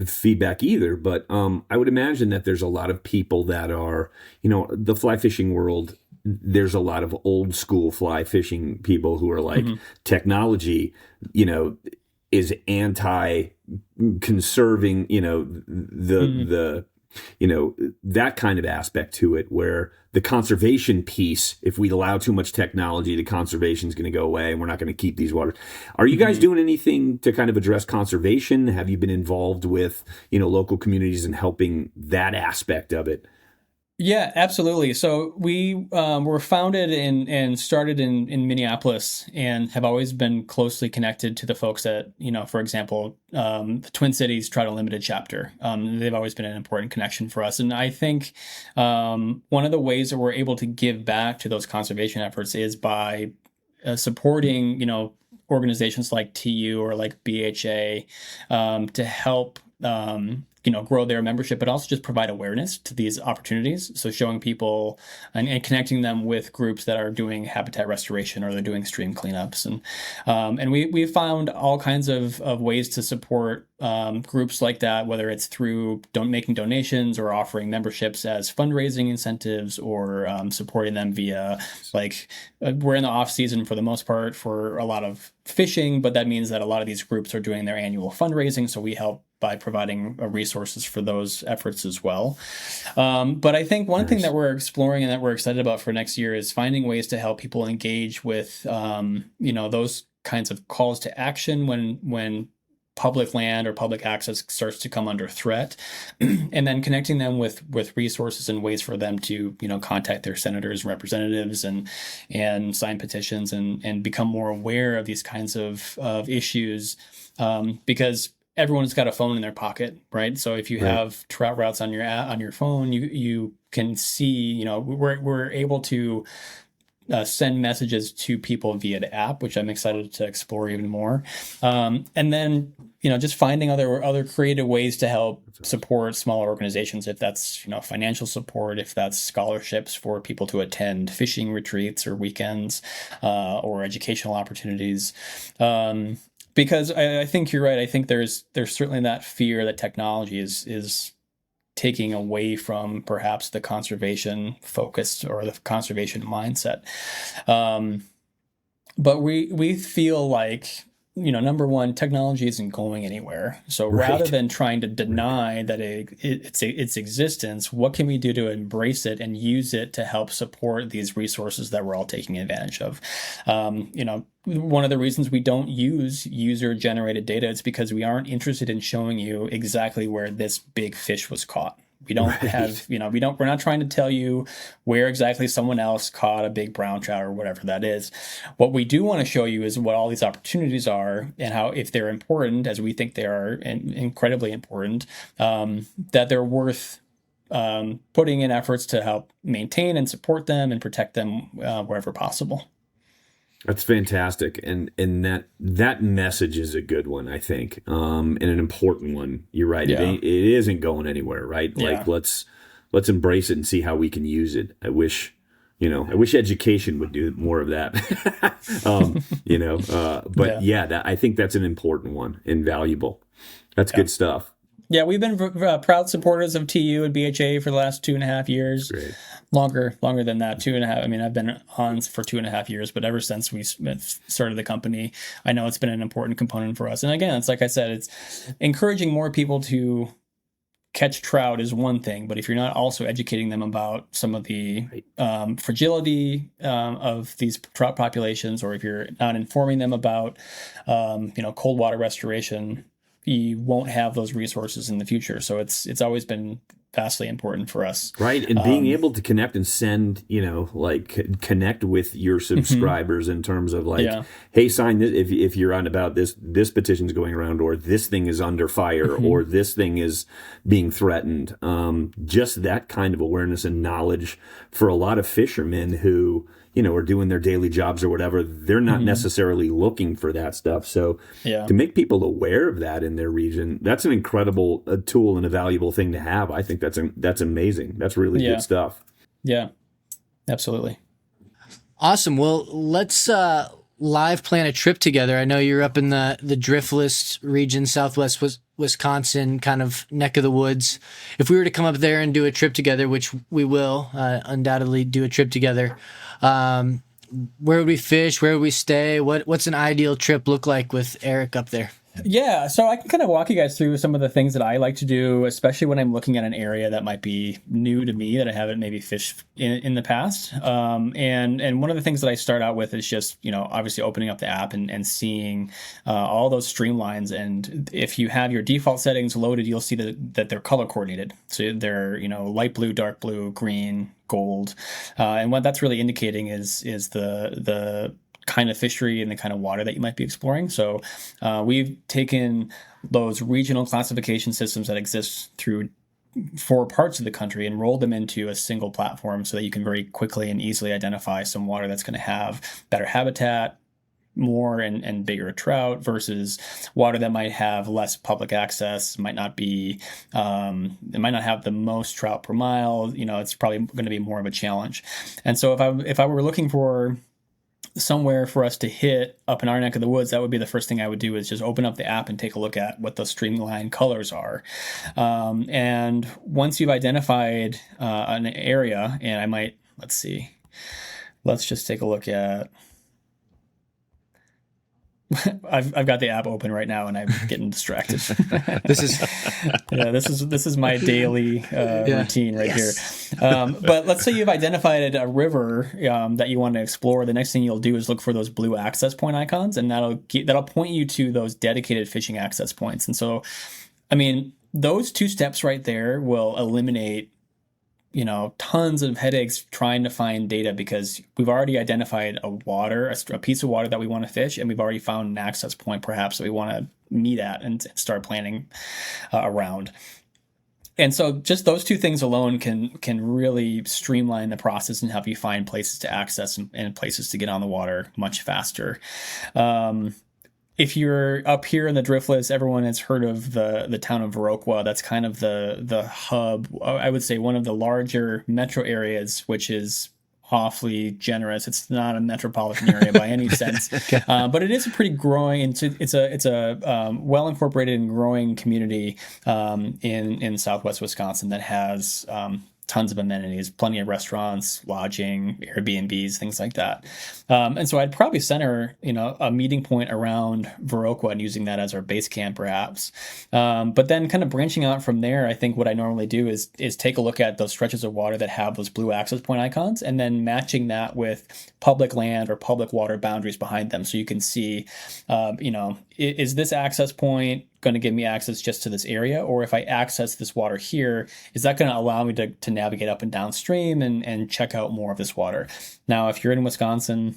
feedback either, but I would imagine that there's a lot of people that are, the fly fishing world, there's a lot of old school fly fishing people who are like, technology, is anti-conserving, the that kind of aspect to it, where the conservation piece, if we allow too much technology, the conservation is going to go away and we're not going to keep these waters. Are you guys doing anything to kind of address conservation? Have you been involved with, local communities and helping that aspect of it? Yeah, absolutely. So we were founded and started in Minneapolis, and have always been closely connected to the folks at, for example, the Twin Cities Trout Unlimited chapter. They've always been an important connection for us. And I think one of the ways that we're able to give back to those conservation efforts is by supporting, organizations like TU or like BHA to help grow their membership, but also just provide awareness to these opportunities. So showing people and connecting them with groups that are doing habitat restoration, or they're doing stream cleanups. And we found all kinds of ways to support groups like that, whether it's through making donations, or offering memberships as fundraising incentives, or supporting them via, we're in the off season for the most part for a lot of fishing, but that means that a lot of these groups are doing their annual fundraising. So we help by providing resources for those efforts as well. But I think one thing that we're exploring and that we're excited about for next year is finding ways to help people engage with, those kinds of calls to action when public land or public access starts to come under threat, and then connecting them with resources and ways for them to, contact their senators and representatives and sign petitions and become more aware of these kinds of issues, because everyone's got a phone in their pocket, right? So if you have Trout Routes on your phone, you can see, we're able to send messages to people via the app, which I'm excited to explore even more. And then, just finding other creative ways to help support smaller organizations, if that's, financial support, if that's scholarships for people to attend fishing retreats or weekends, or educational opportunities. Because I think you're right. I think there's certainly that fear that technology is taking away from perhaps the conservation focus or the conservation mindset. But we feel like, number one, technology isn't going anywhere. So rather than trying to deny that its existence, what can we do to embrace it and use it to help support these resources that we're all taking advantage of? One of the reasons we don't use user-generated data is because we aren't interested in showing you exactly where this big fish was caught. We don't have, we're not trying to tell you where exactly someone else caught a big brown trout or whatever that is. What we do want to show you is what all these opportunities are, and how, if they're important, as we think they are, and incredibly important, that they're worth putting in efforts to help maintain and support them and protect them wherever possible. That's fantastic, and that message is a good one, I think, and an important one. You're right; it isn't going anywhere, right? Yeah. Like let's embrace it and see how we can use it. I wish education would do more of that. But I think that's an important one, invaluable. That's good stuff. Yeah, we've been proud supporters of TU and BHA for the last 2.5 years. Great. Longer than that, 2.5. I mean, I've been on for 2.5 years, but ever since we started the company, I know it's been an important component for us. And again, it's like I said, it's encouraging more people to catch trout is one thing, but if you're not also educating them about some of the fragility of these trout populations, or if you're not informing them about cold water restoration, you won't have those resources in the future. So it's always been vastly important for us. Right. And being able to connect and send, connect with your subscribers in terms of hey, sign this if you're on about this petition's going around, or this thing is under fire, or this thing is being threatened. Just that kind of awareness and knowledge for a lot of fishermen who, are doing their daily jobs or whatever. They're not necessarily looking for that stuff. So to make people aware of that in their region, that's an incredible tool and a valuable thing to have. I think that's amazing. That's really good stuff. Yeah, absolutely. Awesome. Well, let's live plan a trip together. I know you're up in the Driftless region, Southwest Wisconsin, kind of neck of the woods. If we were to come up there and do a trip together, which we will undoubtedly do a trip together, where would we fish? Where would we stay? What's an ideal trip look like with Erik up there? Yeah, so I can kind of walk you guys through some of the things that I like to do, especially when I'm looking at an area that might be new to me, that I haven't maybe fished in the past. And one of the things that I start out with is just, obviously opening up the app and seeing all those streamlines. And if you have your default settings loaded, you'll see that they're color coordinated. So they're, light blue, dark blue, green, gold. And what that's really indicating is the kind of fishery and the kind of water that you might be exploring. So we've taken those regional classification systems that exist through 4 parts of the country and rolled them into a single platform so that you can very quickly and easily identify some water that's going to have better habitat, more and bigger trout, versus water that might have less public access, might not be, it might not have the most trout per mile. It's probably going to be more of a challenge. And so if I were looking for somewhere for us to hit up in our neck of the woods, that would be the first thing I would do, is just open up the app and take a look at what those streamline colors are. And once you've identified an area, and let's just take a look at, I've got the app open right now and I'm getting distracted. This is my daily routine right here. But let's say you've identified a river that you want to explore. The next thing you'll do is look for those blue access point icons, and that'll point you to those dedicated fishing access points. And so, those 2 steps right there will eliminate tons of headaches trying to find data, because we've already identified a piece of water that we want to fish, and we've already found an access point perhaps that we want to meet at and start planning around. And so just those 2 things alone can really streamline the process and help you find places to access and places to get on the water much faster. If you're up here in the Driftless, everyone has heard of the town of Viroqua. That's kind of the hub, I would say one of the larger metro areas, which is awfully generous. It's not a metropolitan area by any sense, but it is a pretty growing. It's a well incorporated and growing community in Southwest Wisconsin that has tons of amenities, plenty of restaurants, lodging, Airbnbs, things like that. And so I'd probably center, a meeting point around Viroqua and using that as our base camp, perhaps. But then kind of branching out from there, I think what I normally do is take a look at those stretches of water that have those blue access point icons, and then matching that with public land or public water boundaries behind them. So you can see, is this access point going to give me access just to this area? Or if I access this water here, is that going to allow me to navigate up and downstream and check out more of this water? Now, if you're in Wisconsin,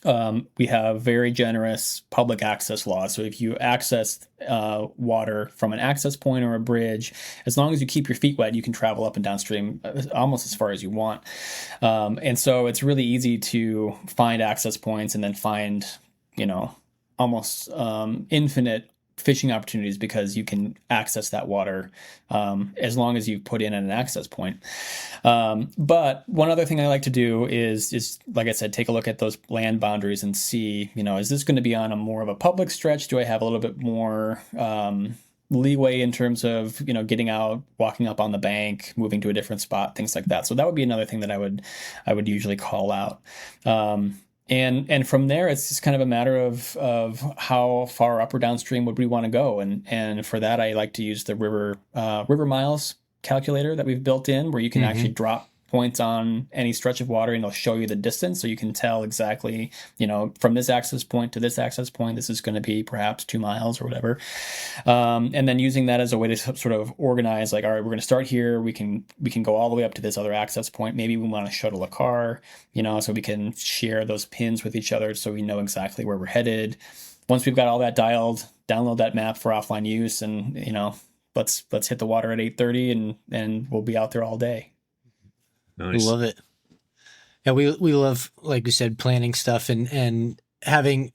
we have very generous public access laws. So if you access water from an access point or a bridge, as long as you keep your feet wet, you can travel up and downstream almost as far as you want. And so it's really easy to find access points and then find, almost infinite fishing opportunities, because you can access that water as long as you put in an access point. But one other thing I like to do is like I said, take a look at those land boundaries and see, is this going to be on a more of a public stretch? Do I have a little bit more leeway in terms of, getting out, walking up on the bank, moving to a different spot, things like that? So that would be another thing that I would usually call out. And from there, it's just kind of a matter of how far up or downstream would we want to go. And for that, I like to use the river miles calculator that we've built in, where you can actually drop points on any stretch of water and it'll show you the distance, so you can tell exactly, from this access point to this access point, this is going to be perhaps 2 miles or whatever. And then using that as a way to sort of organize, like, all right, we're going to start here, we can go all the way up to this other access point. Maybe we want to shuttle a car, so we can share those pins with each other so we know exactly where we're headed. Once we've got all that dialed, download that map for offline use, and let's hit the water at 8:30 and we'll be out there all day. Nice. We love it. Yeah, we love, like we said, planning stuff and having,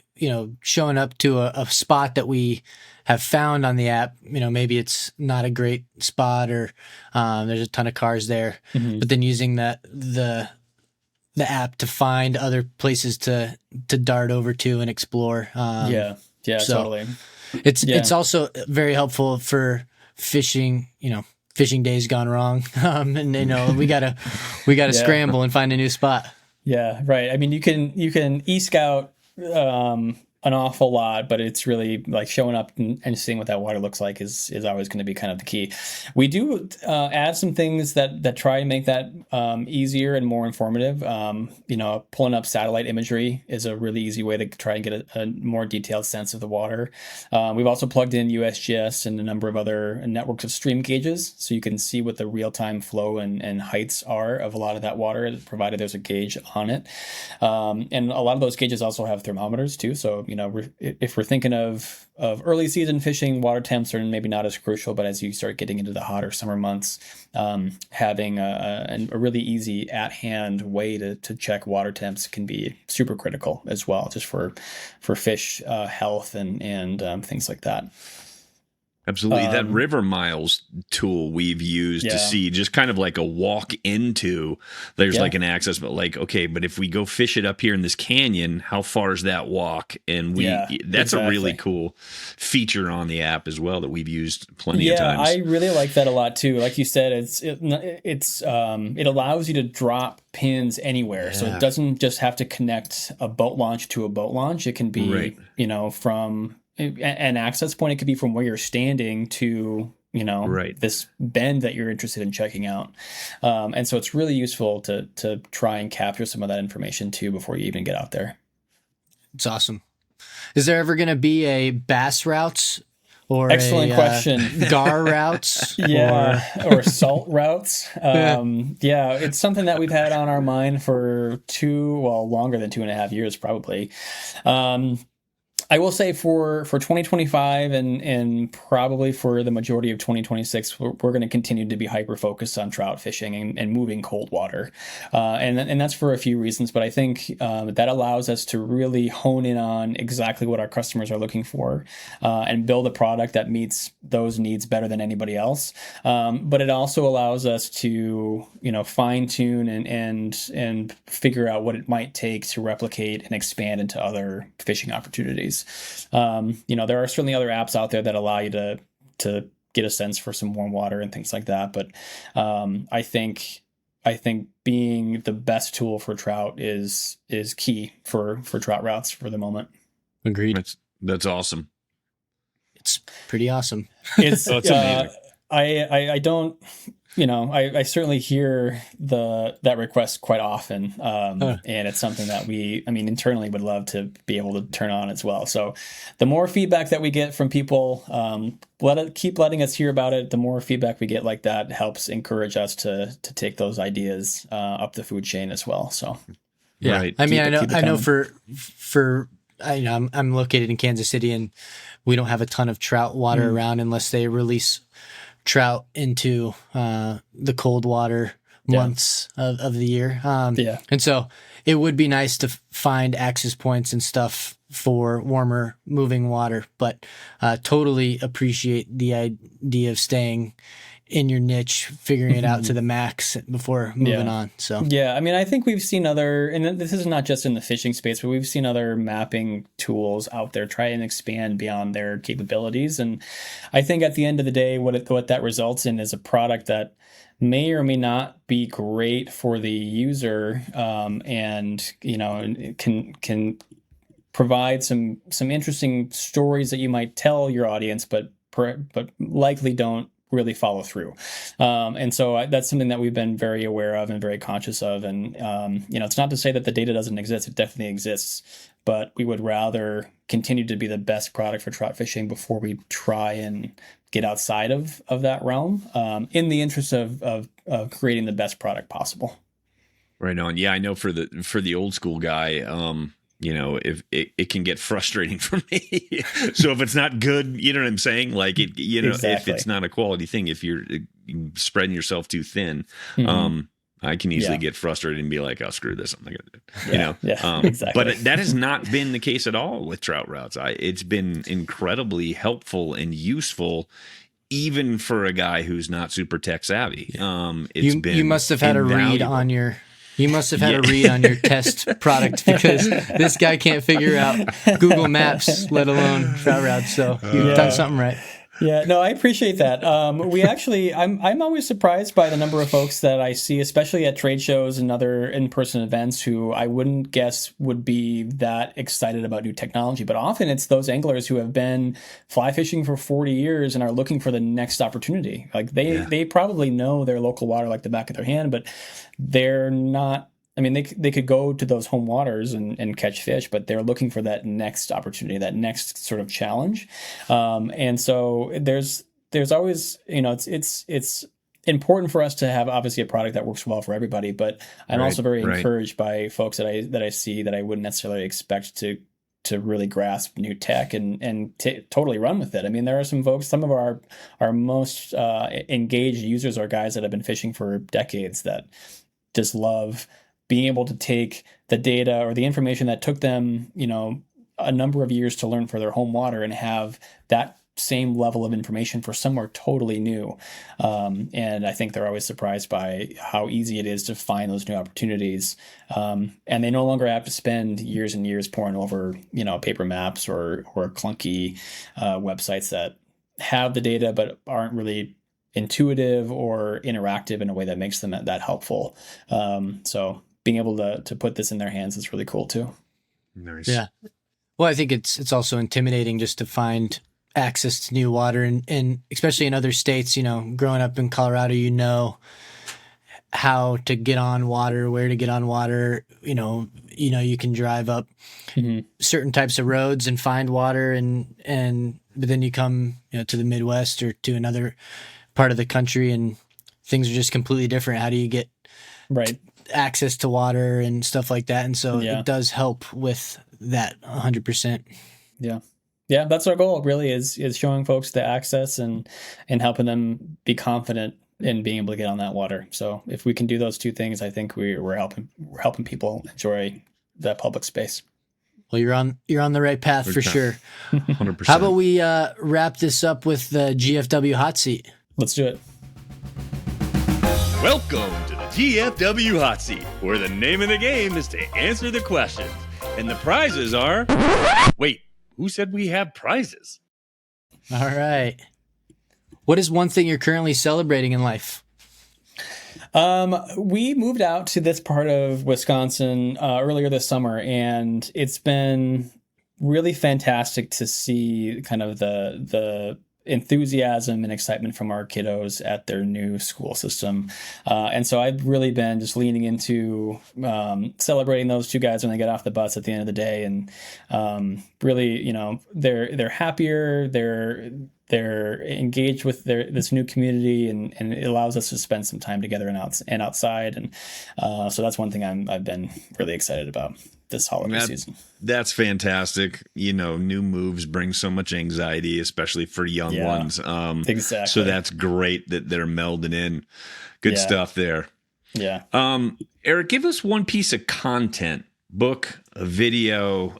showing up to a spot that we have found on the app. Maybe it's not a great spot, or there's a ton of cars there, but then using the app to find other places to dart over to and explore. So totally. It's also very helpful for fishing, fishing days gone wrong. And we gotta scramble and find a new spot. Yeah, right. I mean, you can e-scout an awful lot, but it's really like showing up and seeing what that water looks like is always going to be kind of the key. We do add some things that try and make that easier and more informative. Pulling up satellite imagery is a really easy way to try and get a more detailed sense of the water. We've also plugged in USGS and a number of other networks of stream gauges, so you can see what the real-time flow and heights are of a lot of that water, provided there's a gauge on it. And a lot of those gauges also have thermometers too, so if we're thinking of early season fishing, water temps are maybe not as crucial, but as you start getting into the hotter summer months, having a really easy at hand way to check water temps can be super critical as well, just for fish health and things like that. Absolutely. That River Miles tool we've used to see just kind of like a walk into, there's like an access, but like, okay, but if we go fish it up here in this canyon, how far is that walk? And that's a really cool feature on the app as well that we've used plenty of times. I really like that a lot too. Like you said, it allows you to drop pins anywhere. So it doesn't just have to connect a boat launch to a boat launch. It can be, from an access point. It could be from where you're standing to, this bend that you're interested in checking out. And so it's really useful to try and capture some of that information too before you even get out there. It's awesome. Is there ever going to be a bass routes or excellent question? Gar routes? or salt routes. It's something that we've had on our mind for longer than 2.5 years, probably. I will say for 2025 and probably for the majority of 2026, we're going to continue to be hyper focused on trout fishing and moving cold water, and that's for a few reasons. But I think that allows us to really hone in on exactly what our customers are looking for, and build a product that meets those needs better than anybody else. But it also allows us to fine tune and figure out what it might take to replicate and expand into other fishing opportunities. There are certainly other apps out there that allow you to get a sense for some warm water and things like that. But I think being the best tool for trout is key for trout routes for the moment. Agreed. That's awesome. It's pretty awesome. It's amazing. I don't. I certainly hear that request quite often, and it's something that we internally would love to be able to turn on as well. So the more feedback that we get from people, keep letting us hear about it. The more feedback we get like that helps encourage us to take those ideas up the food chain as well. So yeah, right. I know I'm located in Kansas City, and we don't have a ton of trout water around unless they release trout into the cold water months of the year. And so it would be nice to find access points and stuff for warmer moving water, but totally appreciate the idea of staying in your niche, figuring it out to the max before moving on. So yeah, I mean, I think we've seen other, and this is not just in the fishing space, but we've seen other mapping tools out there try and expand beyond their capabilities. And I think at the end of the day, what that results in is a product that may or may not be great for the user, and can provide some interesting stories that you might tell your audience, but likely don't really follow through. And so that's something that we've been very aware of and very conscious of. And, it's not to say that the data doesn't exist. It definitely exists, but we would rather continue to be the best product for trout fishing before we try and get outside of that realm, in the interest of creating the best product possible. Right on. Yeah, I know for the old school guy, if it can get frustrating for me. So if it's not good, you know what I'm saying? Like Exactly. If it's not a quality thing, if you're spreading yourself too thin, I can easily get frustrated and be like, "Oh, screw this! I'm not gonna do it." Exactly. But that has not been the case at all with trout routes. It's been incredibly helpful and useful, even for a guy who's not super tech savvy. You must have had a read on your. You must have had a read on your test product, because this guy can't figure out Google Maps, let alone trout routes. So you've done something right. Yeah, no, I appreciate that. I'm always surprised by the number of folks that I see, especially at trade shows and other in-person events, who I wouldn't guess would be that excited about new technology. But often it's those anglers who have been fly fishing for 40 years and are looking for the next opportunity. Like they probably know their local water like the back of their hand, but they're not. I mean, they could go to those home waters and catch fish, but they're looking for that next opportunity, that next sort of challenge. And so there's always, it's important for us to have obviously a product that works well for everybody. But I'm also very encouraged by folks that I see that I wouldn't necessarily expect to really grasp new tech and totally run with it. I mean, there are some folks, some of our most engaged users are guys that have been fishing for decades that just love being able to take the data or the information that took them, a number of years to learn for their home water and have that same level of information for somewhere totally new. And I think they're always surprised by how easy it is to find those new opportunities. And they no longer have to spend years and years poring over, paper maps or clunky websites that have the data but aren't really intuitive or interactive in a way that makes them that helpful. So being able to put this in their hands is really cool too. Nice. Yeah. Well, I think it's also intimidating just to find access to new water, and especially in other states. Growing up in Colorado, how to get on water, where to get on water. You can drive up certain types of roads and find water, but then you come to the Midwest or to another part of the country and things are just completely different. How do you get access to water and stuff like that? And so it does help with that 100%. Yeah, that's our goal really, is showing folks the access and helping them be confident in being able to get on that water. So if we can do those two things, I think we're helping people enjoy that public space. Well, you're on the right path for sure. 100%. How about we wrap this up with the GFW hot seat? Let's do it. Welcome to the GFW Hot Seat, where the name of the game is to answer the questions. And the prizes are... Wait, who said we have prizes? All right. What is one thing you're currently celebrating in life? We moved out to this part of Wisconsin earlier this summer, and it's been really fantastic to see kind of the enthusiasm and excitement from our kiddos at their new school system. And so I've really been just leaning into celebrating those two guys when they get off the bus at the end of the day. And really, they're happier, they're engaged with this new community, and it allows us to spend some time together and outside. And so that's one thing I've been really excited about this holiday season. That's fantastic. New moves bring so much anxiety, especially for young ones. Exactly. So that's great that they're melding in. Good stuff there. Yeah. Erik, give us one piece of content, book, a video,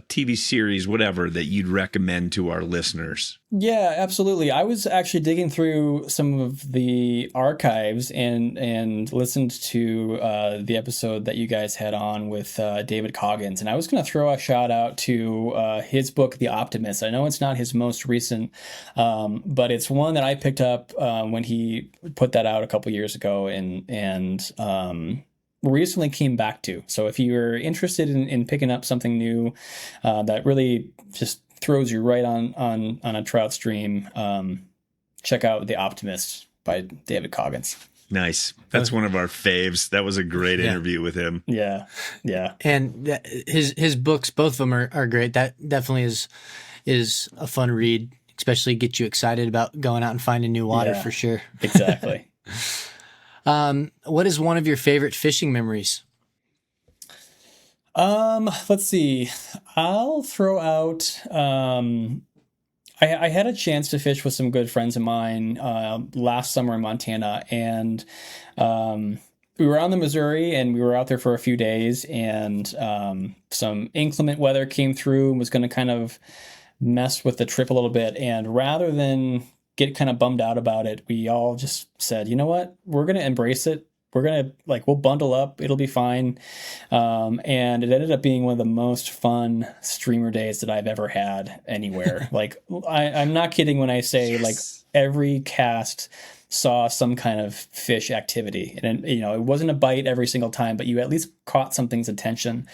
TV series, whatever that you'd recommend to our listeners? Yeah, absolutely. I was actually digging through some of the archives and listened to the episode that you guys had on with David Coggins, and I was going to throw a shout out to his book, The Optimist. I know it's not his most recent, but it's one that I picked up when he put that out a couple years ago, and recently came back to. So if you're interested in picking up something new that really just throws you right on a trout stream, check out The Optimist by David Coggins. Nice. That's one of our faves. That was a great interview with him. Yeah. And his books, both of them are great. That definitely is a fun read, especially get you excited about going out and finding new water for sure. Exactly. What is one of your favorite fishing memories? Let's see. I'll throw out, I had a chance to fish with some good friends of mine, last summer in Montana, and, we were on the Missouri and we were out there for a few days, and, some inclement weather came through and was going to kind of mess with the trip a little bit. And rather than get kind of bummed out about it, we all just said, you know what, we're going to embrace it. We're going to we'll bundle up. It'll be fine. And it ended up being one of the most fun streamer days that I've ever had anywhere. I'm not kidding when I say every cast saw some kind of fish activity, and it wasn't a bite every single time, but you at least caught something's attention.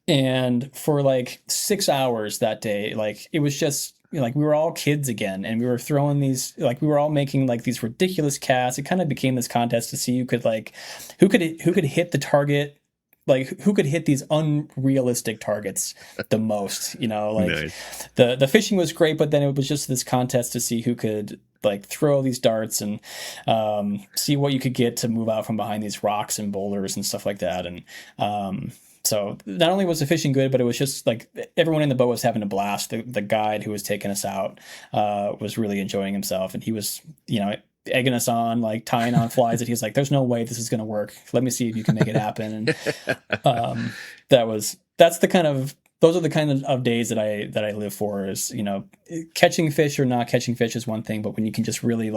And for 6 hours that day, it was just, we were all kids again, and we were throwing these, we were all making these ridiculous casts. It kind of became this contest to see who could hit the target, who could hit these unrealistic targets the most. Nice. The fishing was great, but then it was just this contest to see who could throw these darts and see what you could get to move out from behind these rocks and boulders and stuff like that. And so not only was the fishing good, but it was just everyone in the boat was having a blast. The guide who was taking us out was really enjoying himself, and he was, egging us on, tying on flies that he was like, "There's no way this is going to work. Let me see if you can make it happen." And those are the kind of days that I live for. Is catching fish or not catching fish is one thing, but when you can just really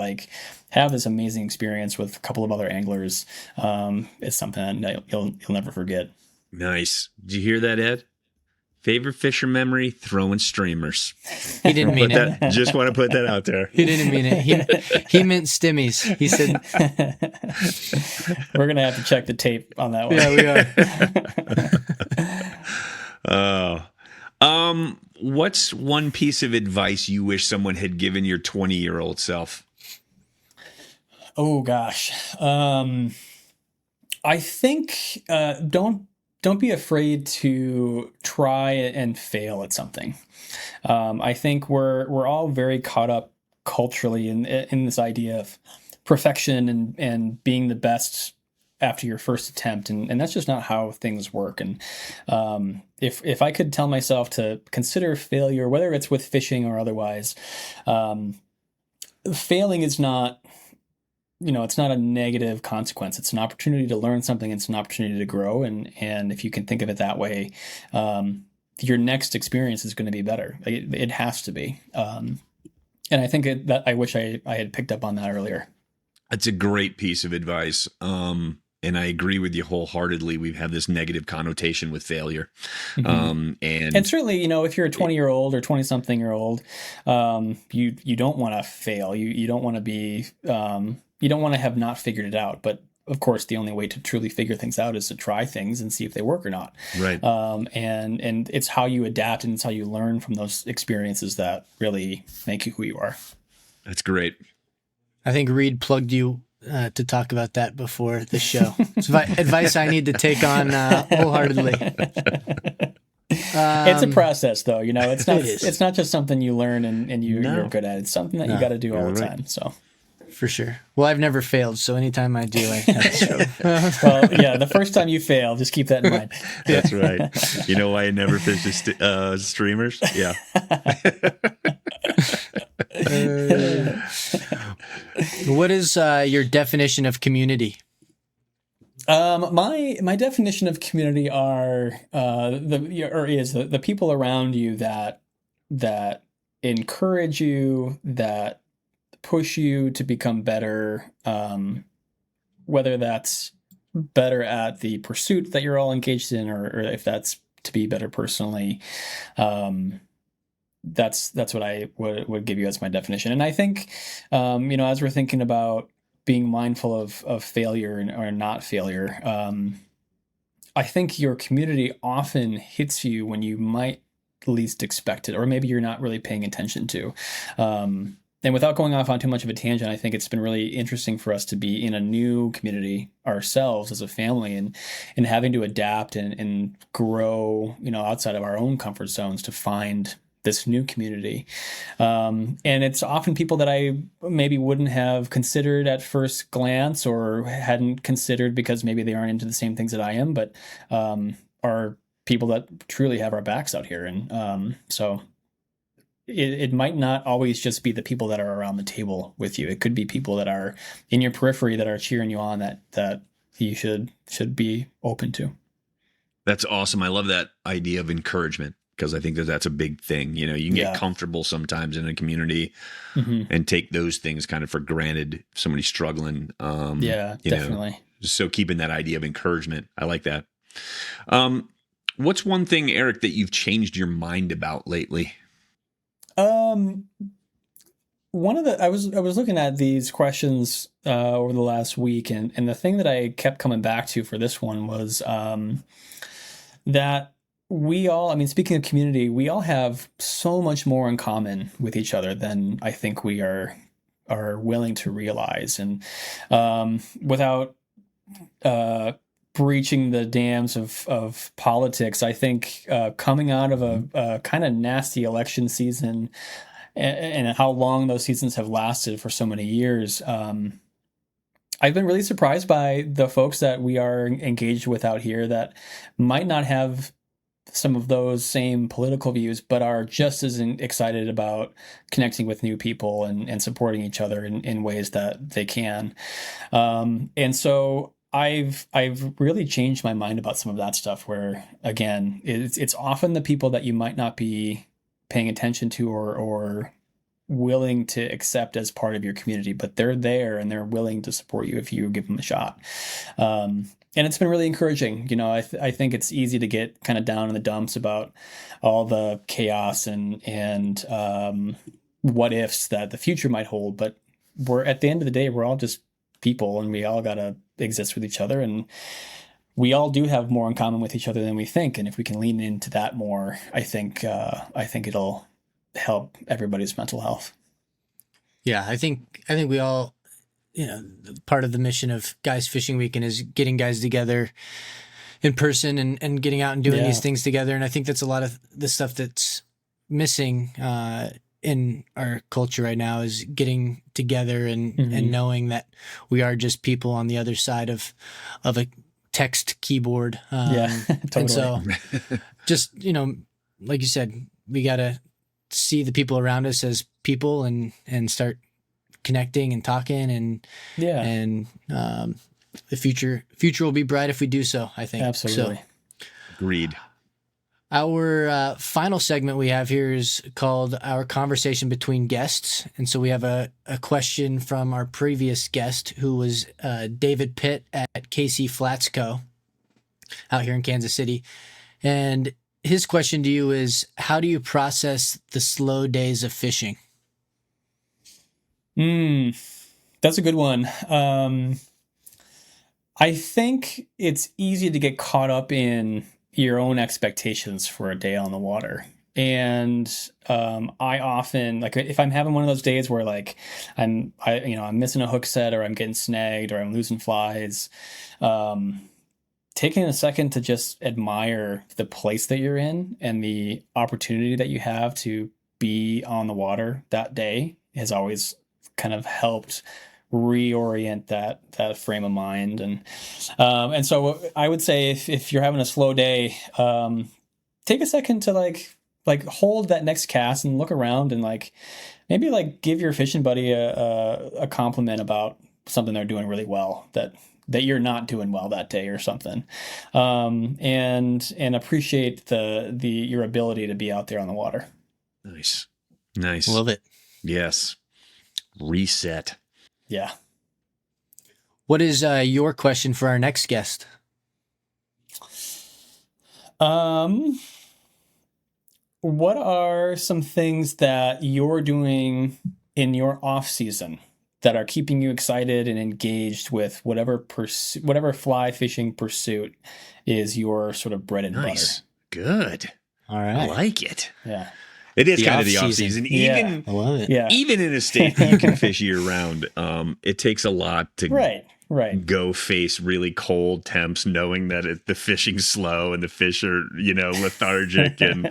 have this amazing experience with a couple of other anglers, it's something that you'll never forget. Nice. Did you hear that, Ed? Favorite fisher memory? Throwing streamers. He didn't mean it. Just want to put that out there. He didn't mean it. He meant stimmies. He said. We're gonna have to check the tape on that one. Yeah, we are. What's one piece of advice you wish someone had given your 20-year-old self? Oh gosh. I think don't be afraid to try and fail at something. I think we're all very caught up culturally in this idea of perfection and being the best after your first attempt, and that's just not how things work. And if I could tell myself to consider failure, whether it's with fishing or otherwise, failing is not, it's not a negative consequence. It's an opportunity to learn something. It's an opportunity to grow. And if you can think of it that way, your next experience is going to be better. It has to be. And I think that I wish I had picked up on that earlier. That's a great piece of advice. And I agree with you wholeheartedly. We've had this negative connotation with failure. Mm-hmm. And certainly, if you're a 20-year-old or 20-something-year-old, you don't want to fail. You don't want to be, you don't want to have not figured it out. But of course, the only way to truly figure things out is to try things and see if they work or not. Right. And it's how you adapt and it's how you learn from those experiences that really make you who you are. That's great. I think Reed plugged you to talk about that before the show. It's advice I need to take on wholeheartedly. It's a process, though. It's not just something you learn and you're good at. It's something that you got to do all the time. So. For sure. Well, I've never failed, so anytime I do, I have to show. Well, yeah, the first time you fail, just keep that in mind. That's right. You know why I never fished streamers? Yeah. What is your definition of community? My definition of community are the people around you that encourage you, that push you to become better, whether that's better at the pursuit that you're all engaged in, or if that's to be better personally. That's what I would give you as my definition. And I think, as we're thinking about being mindful of failure or not failure, I think your community often hits you when you might least expect it, or maybe you're not really paying attention to. And without going off on too much of a tangent, I think it's been really interesting for us to be in a new community ourselves as a family, and having to adapt and grow, outside of our own comfort zones to find this new community. And it's often people that I maybe wouldn't have considered at first glance, or hadn't considered because maybe they aren't into the same things that I am, but are people that truly have our backs out here. And so it might not always just be the people that are around the table with you. It could be people that are in your periphery that are cheering you on, that you should be open to. That's awesome. I love that idea of encouragement, because I think that's a big thing. You can get comfortable sometimes in a community and take those things kind of for granted. If somebody's struggling. Definitely. So keeping that idea of encouragement, I like that. What's one thing, Erik, that you've changed your mind about lately? One of the I was looking at these questions over the last week, and the thing that I kept coming back to for this one was that we all, speaking of community, we all have so much more in common with each other than I think we are willing to realize. And without breaching the dams of politics, I think coming out of a kind of nasty election season, and how long those seasons have lasted for so many years, I've been really surprised by the folks that we are engaged with out here that might not have some of those same political views, but are just as excited about connecting with new people and supporting each other in ways that they can. And so I've really changed my mind about some of that stuff, where, again, it's often the people that you might not be paying attention to or willing to accept as part of your community, but they're there and they're willing to support you if you give them a shot. And it's been really encouraging. I think it's easy to get kind of down in the dumps about all the chaos and what ifs that the future might hold. But we're, at the end of the day, we're all just people, and we all got to exist with each other. And we all do have more in common with each other than we think. And if we can lean into that more, I think it'll help everybody's mental health. Yeah, I think we all, part of the mission of Guys Fishing Weekend is getting guys together in person and getting out and doing these things together. And I think that's a lot of the stuff that's missing in our culture right now, is getting together and knowing that we are just people on the other side of a text keyboard. Totally. And so just, like you said, we got to see the people around us as people and start connecting and talking, and the future will be bright if we do so, I think. Absolutely. So, agreed. Our final segment we have here is called Our Conversation Between Guests. And so we have a question from our previous guest, who was David Pitt at KC Flats Co. out here in Kansas City. And his question to you is, how do you process the slow days of fishing? That's a good one. I think it's easy to get caught up in your own expectations for a day on the water. And I often, like, if I'm having one of those days where, like, I'm missing a hook set, or I'm getting snagged, or I'm losing flies, taking a second to just admire the place that you're in and the opportunity that you have to be on the water that day has always kind of helped reorient that frame of mind. And so I would say if you're having a slow day, take a second to like hold that next cast and look around, and maybe give your fishing buddy a compliment about something they're doing really well that you're not doing well that day or something. And appreciate your ability to be out there on the water. Nice. Love it. Yes. Reset. Yeah. What is your question for our next guest? What are some things that you're doing in your off season that are keeping you excited and engaged with whatever fly fishing pursuit is your sort of bread and butter? Good. All I right. like it. Yeah. It is The kind of the off-season. off season. Yeah. I love it. Yeah. Even in a state that you can fish year round, it takes a lot to Right. go face really cold temps, knowing that the fishing's slow and the fish are, lethargic and,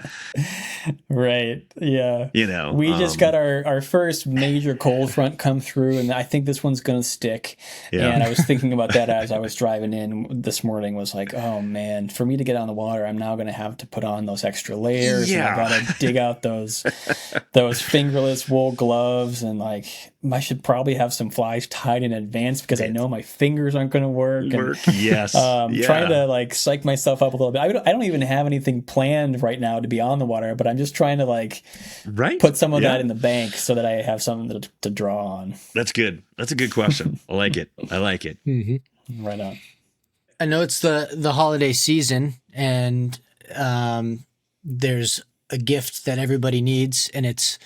Right. Yeah. We just got our first major cold front come through, and I think this one's going to stick. Yeah. And I was thinking about that as I was driving in this morning, was like, oh man, for me to get on the water, I'm now going to have to put on those extra layers. Yeah. And I got to dig out those fingerless wool gloves, and like, I should probably have some flies tied in advance because I know my fingers aren't going to work. Yes. Trying to like psych myself up a little bit. I don't even have anything planned right now to be on the water, but I'm just trying to like put some of that in the bank so that I have something to draw on. That's good. That's a good question. I like it. Mm-hmm. Right on. I know it's the holiday season, and there's a gift that everybody needs, and it's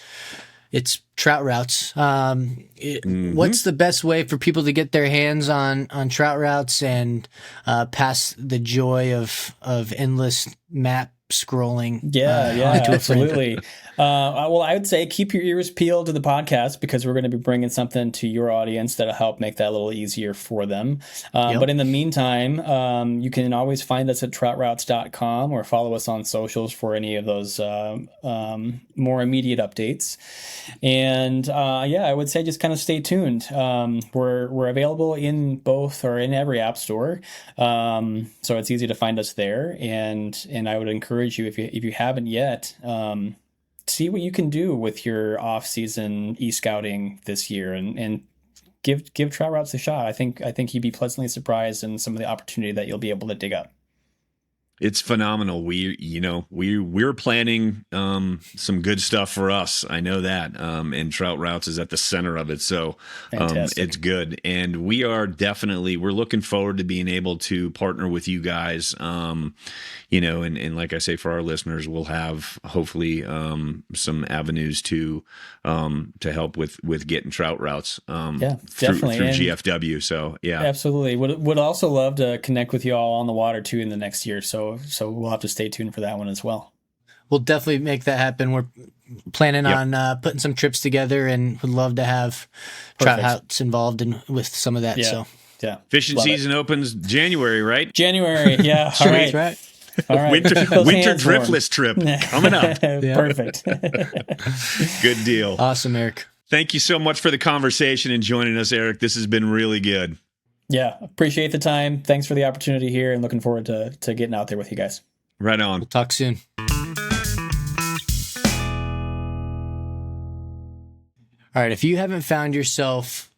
trout routes. What's the best way for people to get their hands on trout routes and pass the joy of endless map scrolling? Yeah, absolutely. Well, I would say keep your ears peeled to the podcast, because we're going to be bringing something to your audience that'll help make that a little easier for them. But in the meantime, you can always find us at troutroutes.com or follow us on socials for any of those more immediate updates. And I would say just kind of stay tuned. We're available in both or in every app store, so it's easy to find us there. And I would encourage you, if you haven't yet, see what you can do with your off-season e-scouting this year, and give trout routes a shot. I think you'd be pleasantly surprised in some of the opportunity that you'll be able to dig up. It's phenomenal. We're planning some good stuff for us. I know that. And Trout Routes is at the center of it. So it's good. And we're looking forward to being able to partner with you guys. And like I say, for our listeners, we'll have hopefully some avenues to help with getting Trout Routes definitely through GFW. So yeah. Absolutely. Would also love to connect with you all on the water too in the next year. So we'll have to stay tuned for that one as well. We'll definitely make that happen. We're planning on putting some trips together, and would love to have trout routes involved with some of that. Yeah. So yeah, fishing season opens January, right? January. Yeah. All right. right. All right. Winter driftless trip coming up. Perfect. Good deal. Awesome, Erik. Thank you so much for the conversation and joining us, Erik. This has been really good. Yeah, appreciate the time. Thanks for the opportunity here, and looking forward to getting out there with you guys. Right on. We'll talk soon. All right, if you haven't found yourself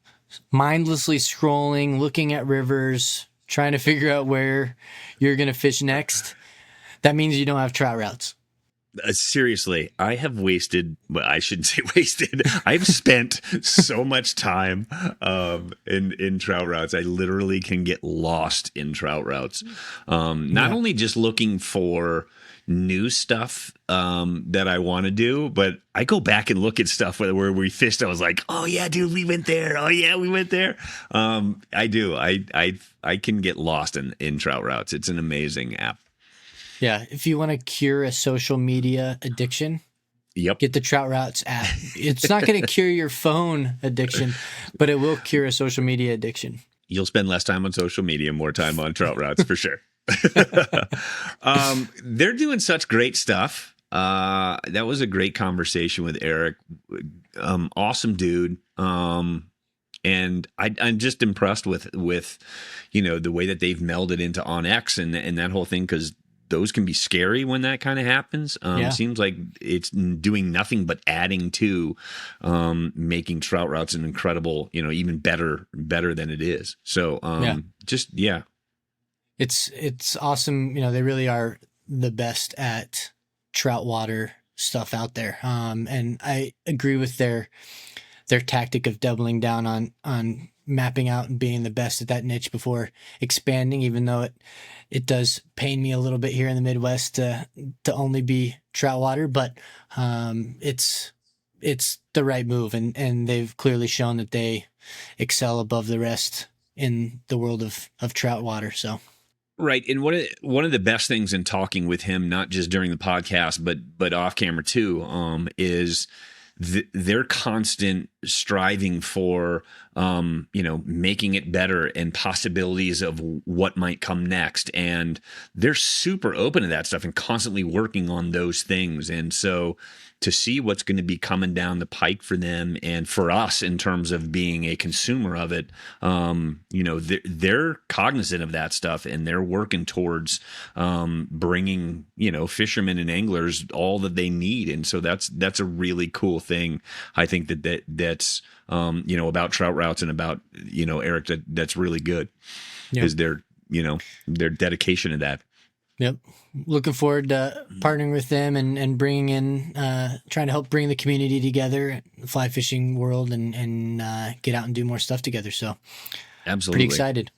mindlessly scrolling, looking at rivers, trying to figure out where you're going to fish next, that means you don't have trout routes. Seriously, I have wasted, well, I shouldn't say wasted. I've spent so much time in trout routes. I literally can get lost in trout routes. Not only just looking for new stuff that I want to do, but I go back and look at stuff where we fished. I was like, oh yeah, dude, we went there. Oh yeah, we went there. I do. I can get lost in trout routes. It's an amazing app. Yeah, if you want to cure a social media addiction, get the Trout Routes app. It's not going to cure your phone addiction, but it will cure a social media addiction. You'll spend less time on social media, more time on Trout Routes for sure. They're doing such great stuff. That was a great conversation with Erik. Awesome dude. And I'm just impressed with the way that they've melded into OnX and that whole thing, because those can be scary when that kind of happens. Yeah. Seems like it's doing nothing but adding to making trout routes an incredible, even better than it is. So It's awesome. They really are the best at trout water stuff out there. And I agree with their tactic of doubling down on mapping out and being the best at that niche before expanding, even though it does pain me a little bit here in the Midwest to only be trout water, but it's the right move, and they've clearly shown that they excel above the rest in the world of trout water. So right. And one of the best things in talking with him, not just during the podcast, but off camera too, is their constant striving for, making it better and possibilities of what might come next. And they're super open to that stuff and constantly working on those things. And so to see what's going to be coming down the pike for them and for us in terms of being a consumer of it, they're cognizant of that stuff, and they're working towards bringing, fishermen and anglers all that they need. And so that's a really cool thing. I think that's about trout routes and about, Erik, that's really good is their dedication to that. Yep. Looking forward to partnering with them and bringing in, trying to help bring the community together, the fly fishing world, and get out and do more stuff together. So absolutely. Pretty excited.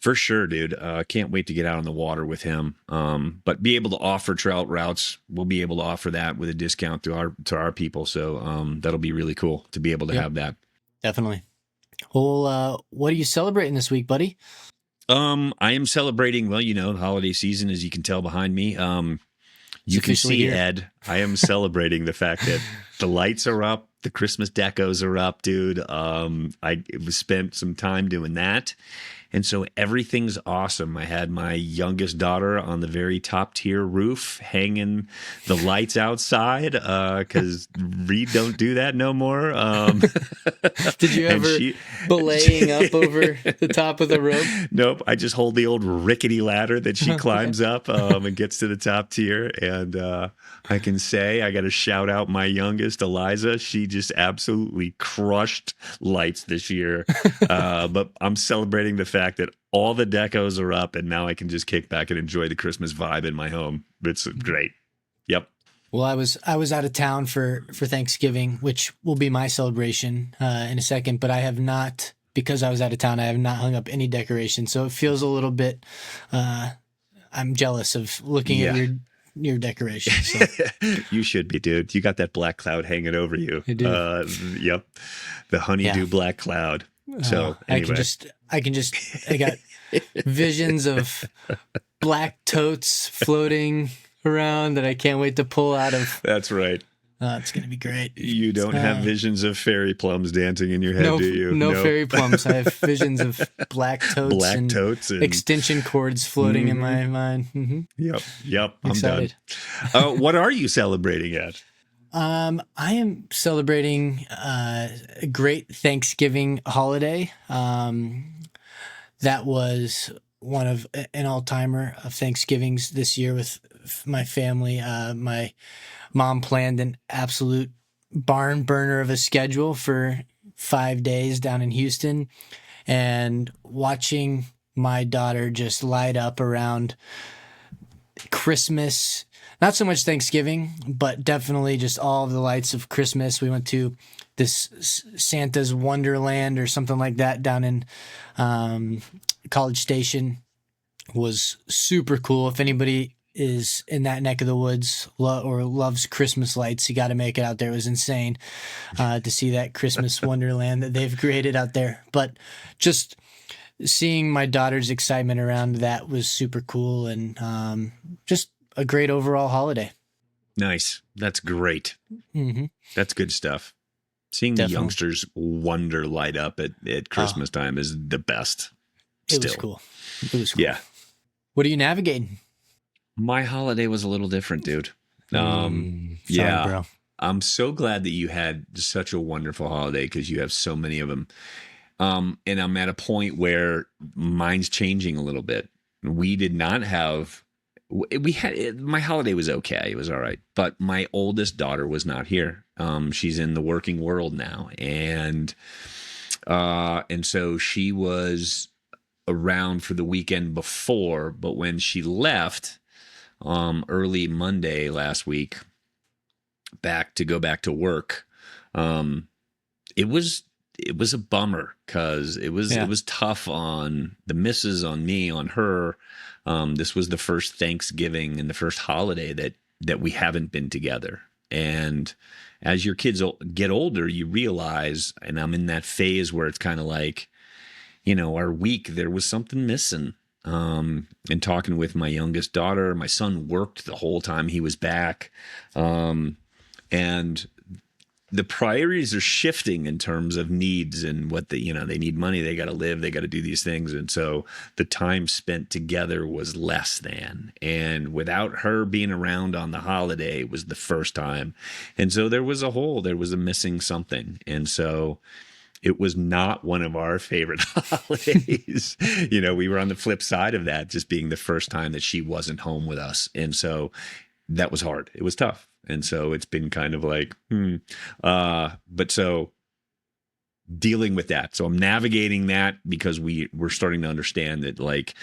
For sure, dude. Can't wait to get out on the water with him. But be able to offer trout routes, we'll be able to offer that with a discount to our people. So that'll be really cool to be able to have that. Definitely. Well, what are you celebrating this week, buddy? I am celebrating, the holiday season, as you can tell behind me. You can see, here. Ed, I am celebrating the fact that the lights are up, the Christmas decos are up, dude. I spent some time doing that. And so everything's awesome. I had my youngest daughter on the very top tier roof hanging the lights outside because Reed don't do that no more. Did you ever belaying up over the top of the rope? Nope. I just hold the old rickety ladder that she climbs up and gets to the top tier. And I can say I got to shout out my youngest, Eliza. She just absolutely crushed lights this year. But I'm celebrating the fact that all the decos are up, and now I can just kick back and enjoy the Christmas vibe in my home. It's great. Yep. Well, I was out of town for Thanksgiving, which will be my celebration in a second, but I have not, because I was out of town, I have not hung up any decorations. So it feels a little bit, I'm jealous of looking at your decorations. So. You should be, dude. You got that black cloud hanging over you. I do. Yep. The honeydew black cloud. So anyway. I got visions of black totes floating around that I can't wait to pull out of. That's right. It's going to be great. You don't have visions of fairy plums dancing in your head, do you? No fairy plums. I have visions of black totes and extension cords floating in my mind. Mm-hmm. Yep. I'm excited. Done. What are you celebrating at? I am celebrating a great Thanksgiving holiday. That was one of an all-timer of Thanksgivings this year with my family. My mom planned an absolute barn burner of a schedule for 5 days down in Houston, and watching my daughter just light up around Christmas. Not so much Thanksgiving, but definitely just all of the lights of Christmas. We went to this Santa's Wonderland or something like that down in College Station. Was super cool. If anybody is in that neck of the woods or loves Christmas lights, you got to make it out there. It was insane to see that Christmas Wonderland that they've created out there. But just seeing my daughter's excitement around that was super cool, and just a great overall holiday. Nice. That's great. Mm-hmm. That's good stuff. Seeing the youngsters wonder light up at Christmas time is the best. It was cool. Yeah. What are you navigating? My holiday was a little different, dude. Sorry, bro. I'm so glad that you had such a wonderful holiday because you have so many of them. And I'm at a point where mine's changing a little bit. We did not have we had my holiday was okay. It was all right, but my oldest daughter was not here. She's in the working world now, and so she was around for the weekend before. But when she left early Monday last week, go back to work, it was a bummer because it was tough on the missus, on me, on her. This was the first Thanksgiving and the first holiday that we haven't been together. And as your kids get older, you realize, and I'm in that phase where it's kind of like, our week, there was something missing. And talking with my youngest daughter, my son worked the whole time he was back. And the priorities are shifting in terms of needs and what they need money, they got to live, they got to do these things. And so the time spent together was less than, and without her being around on the holiday was the first time. And so there was a missing something. And so it was not one of our favorite holidays. We were on the flip side of that, just being the first time that she wasn't home with us. And so that was hard. It was tough. And so it's been kind of like, but so dealing with that. So I'm navigating that because we're starting to understand that, like,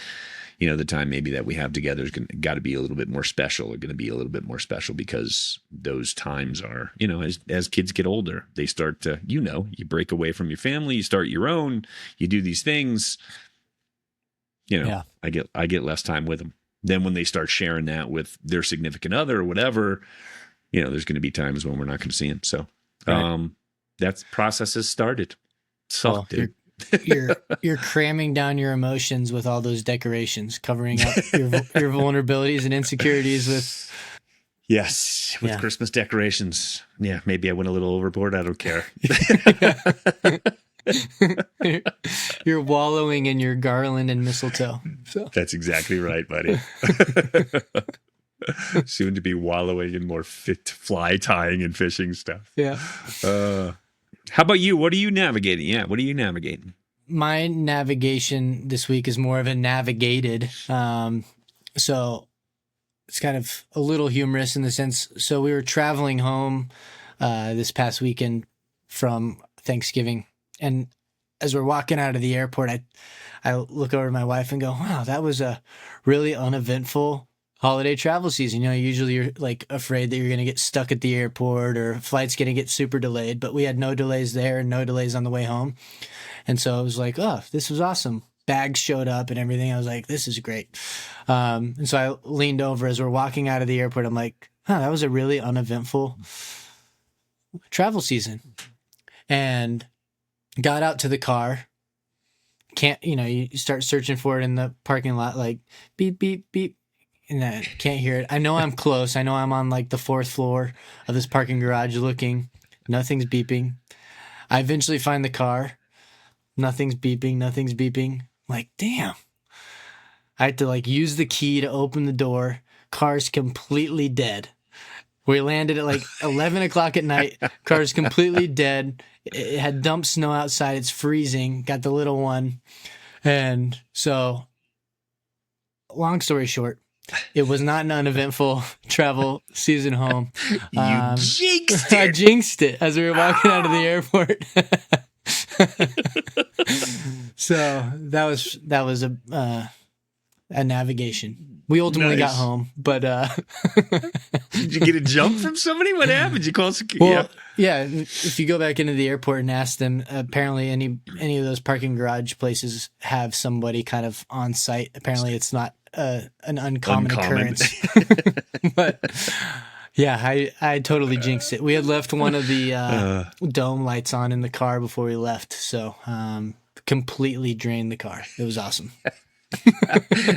the time maybe that we have together is got to be a little bit more special, or going to be a little bit more special, because those times are, as kids get older, they start to, you break away from your family, you start your own, you do these things, I get less time with them. Then when they start sharing that with their significant other or whatever, there's going to be times when we're not going to see them. So that process has started. Dude. You're cramming down your emotions with all those decorations, covering up your vulnerabilities and insecurities with. Yes, with Christmas decorations. Yeah, maybe I went a little overboard. I don't care. You're wallowing in your garland and mistletoe. So. That's exactly right, buddy. Soon to be wallowing in more fly tying and fishing stuff. Yeah. How about you? What are you navigating? Yeah, what are you navigating? My navigation this week is more of a navigated. So it's kind of a little humorous in the sense. So we were traveling home this past weekend from Thanksgiving, and as we're walking out of the airport, I look over at my wife and go, "Wow, that was a really uneventful holiday travel season." Usually you're like afraid that you're going to get stuck at the airport or flight's going to get super delayed, but we had no delays there and no delays on the way home. And so I was like, oh, this was awesome. Bags showed up and everything. I was like, this is great. And so I leaned over as we're walking out of the airport. I'm like, that was a really uneventful travel season. And got out to the car. You start searching for it in the parking lot, like beep, beep, beep. And I can't hear it. I know I'm close. I know I'm on like the 4th floor of this parking garage looking. Nothing's beeping. I eventually find the car. Nothing's beeping. I'm like, damn. I had to like use the key to open the door. Car's completely dead. We landed at like 11 o'clock at night. Car's completely dead. It had dumped snow outside. It's freezing. Got the little one. And so, long story short, it was not an uneventful travel season home. You jinxed it. I jinxed it as we were walking out of the airport. So that was a navigation. We ultimately got home, but did you get a jump from somebody? What happened? You call security? Well, yeah. If you go back into the airport and ask them, apparently any of those parking garage places have somebody kind of on site. Apparently, it's not an uncommon occurrence. But yeah, I totally jinxed it. We had left one of the dome lights on in the car before we left, so completely drained the car. It was awesome.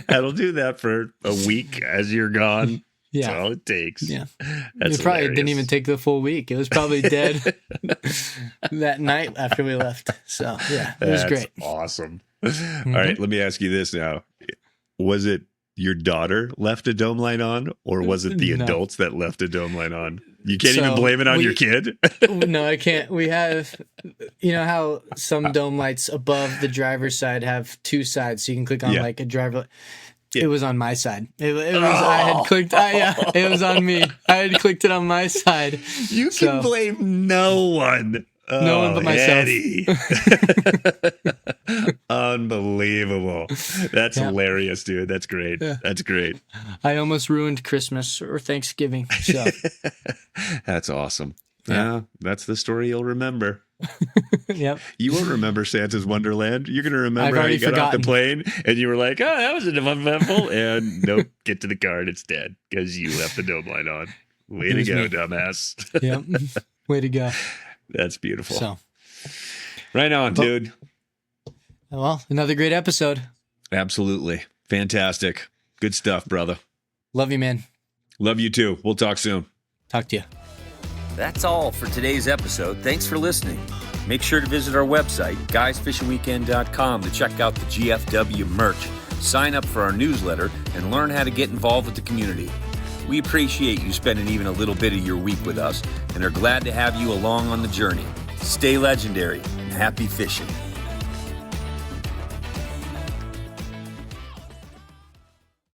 That'll do that for a week as you're gone. Yeah. That's all it takes. Yeah. That's it probably hilarious. didn't even take the full week. It was probably dead that night after we left. So yeah, it was great. Awesome. Mm-hmm. All right, let me ask you this now. Was it your daughter left a dome light on, or was it the adults that left a dome light on? You can't even blame it on your kid? No, I can't. We have, how some dome lights above the driver's side have two sides, so you can click on like a driver. It was on my side. It was. I had clicked. It was on me. I had clicked it on my side. You can blame no one. No one but myself. Eddie. Unbelievable. That's hilarious, dude. That's great. Yeah. That's great. I almost ruined Christmas or Thanksgiving. So That's awesome. Yeah, that's the story you'll remember. yep. You won't remember Santa's Wonderland. You're going to I've remember how already you got off the forgotten. plane and you were like, oh, that was uneventful. And nope, get to the card. It's dead because you left the dome light on. Way It to was go, me. dumbass. Yep. Way to go. That's beautiful. So, Right on, dude. well, another great episode. Absolutely. Fantastic. Good stuff, brother. Love you, man. Love you too. We'll talk soon. Talk to you. That's all for today's episode. Thanks for listening. Make sure to visit our website, guysfishingweekend.com, to check out the GFW merch, sign up for our newsletter, and learn how to get involved with the community. We appreciate you spending even a little bit of your week with us and are glad to have you along on the journey. Stay legendary and happy fishing.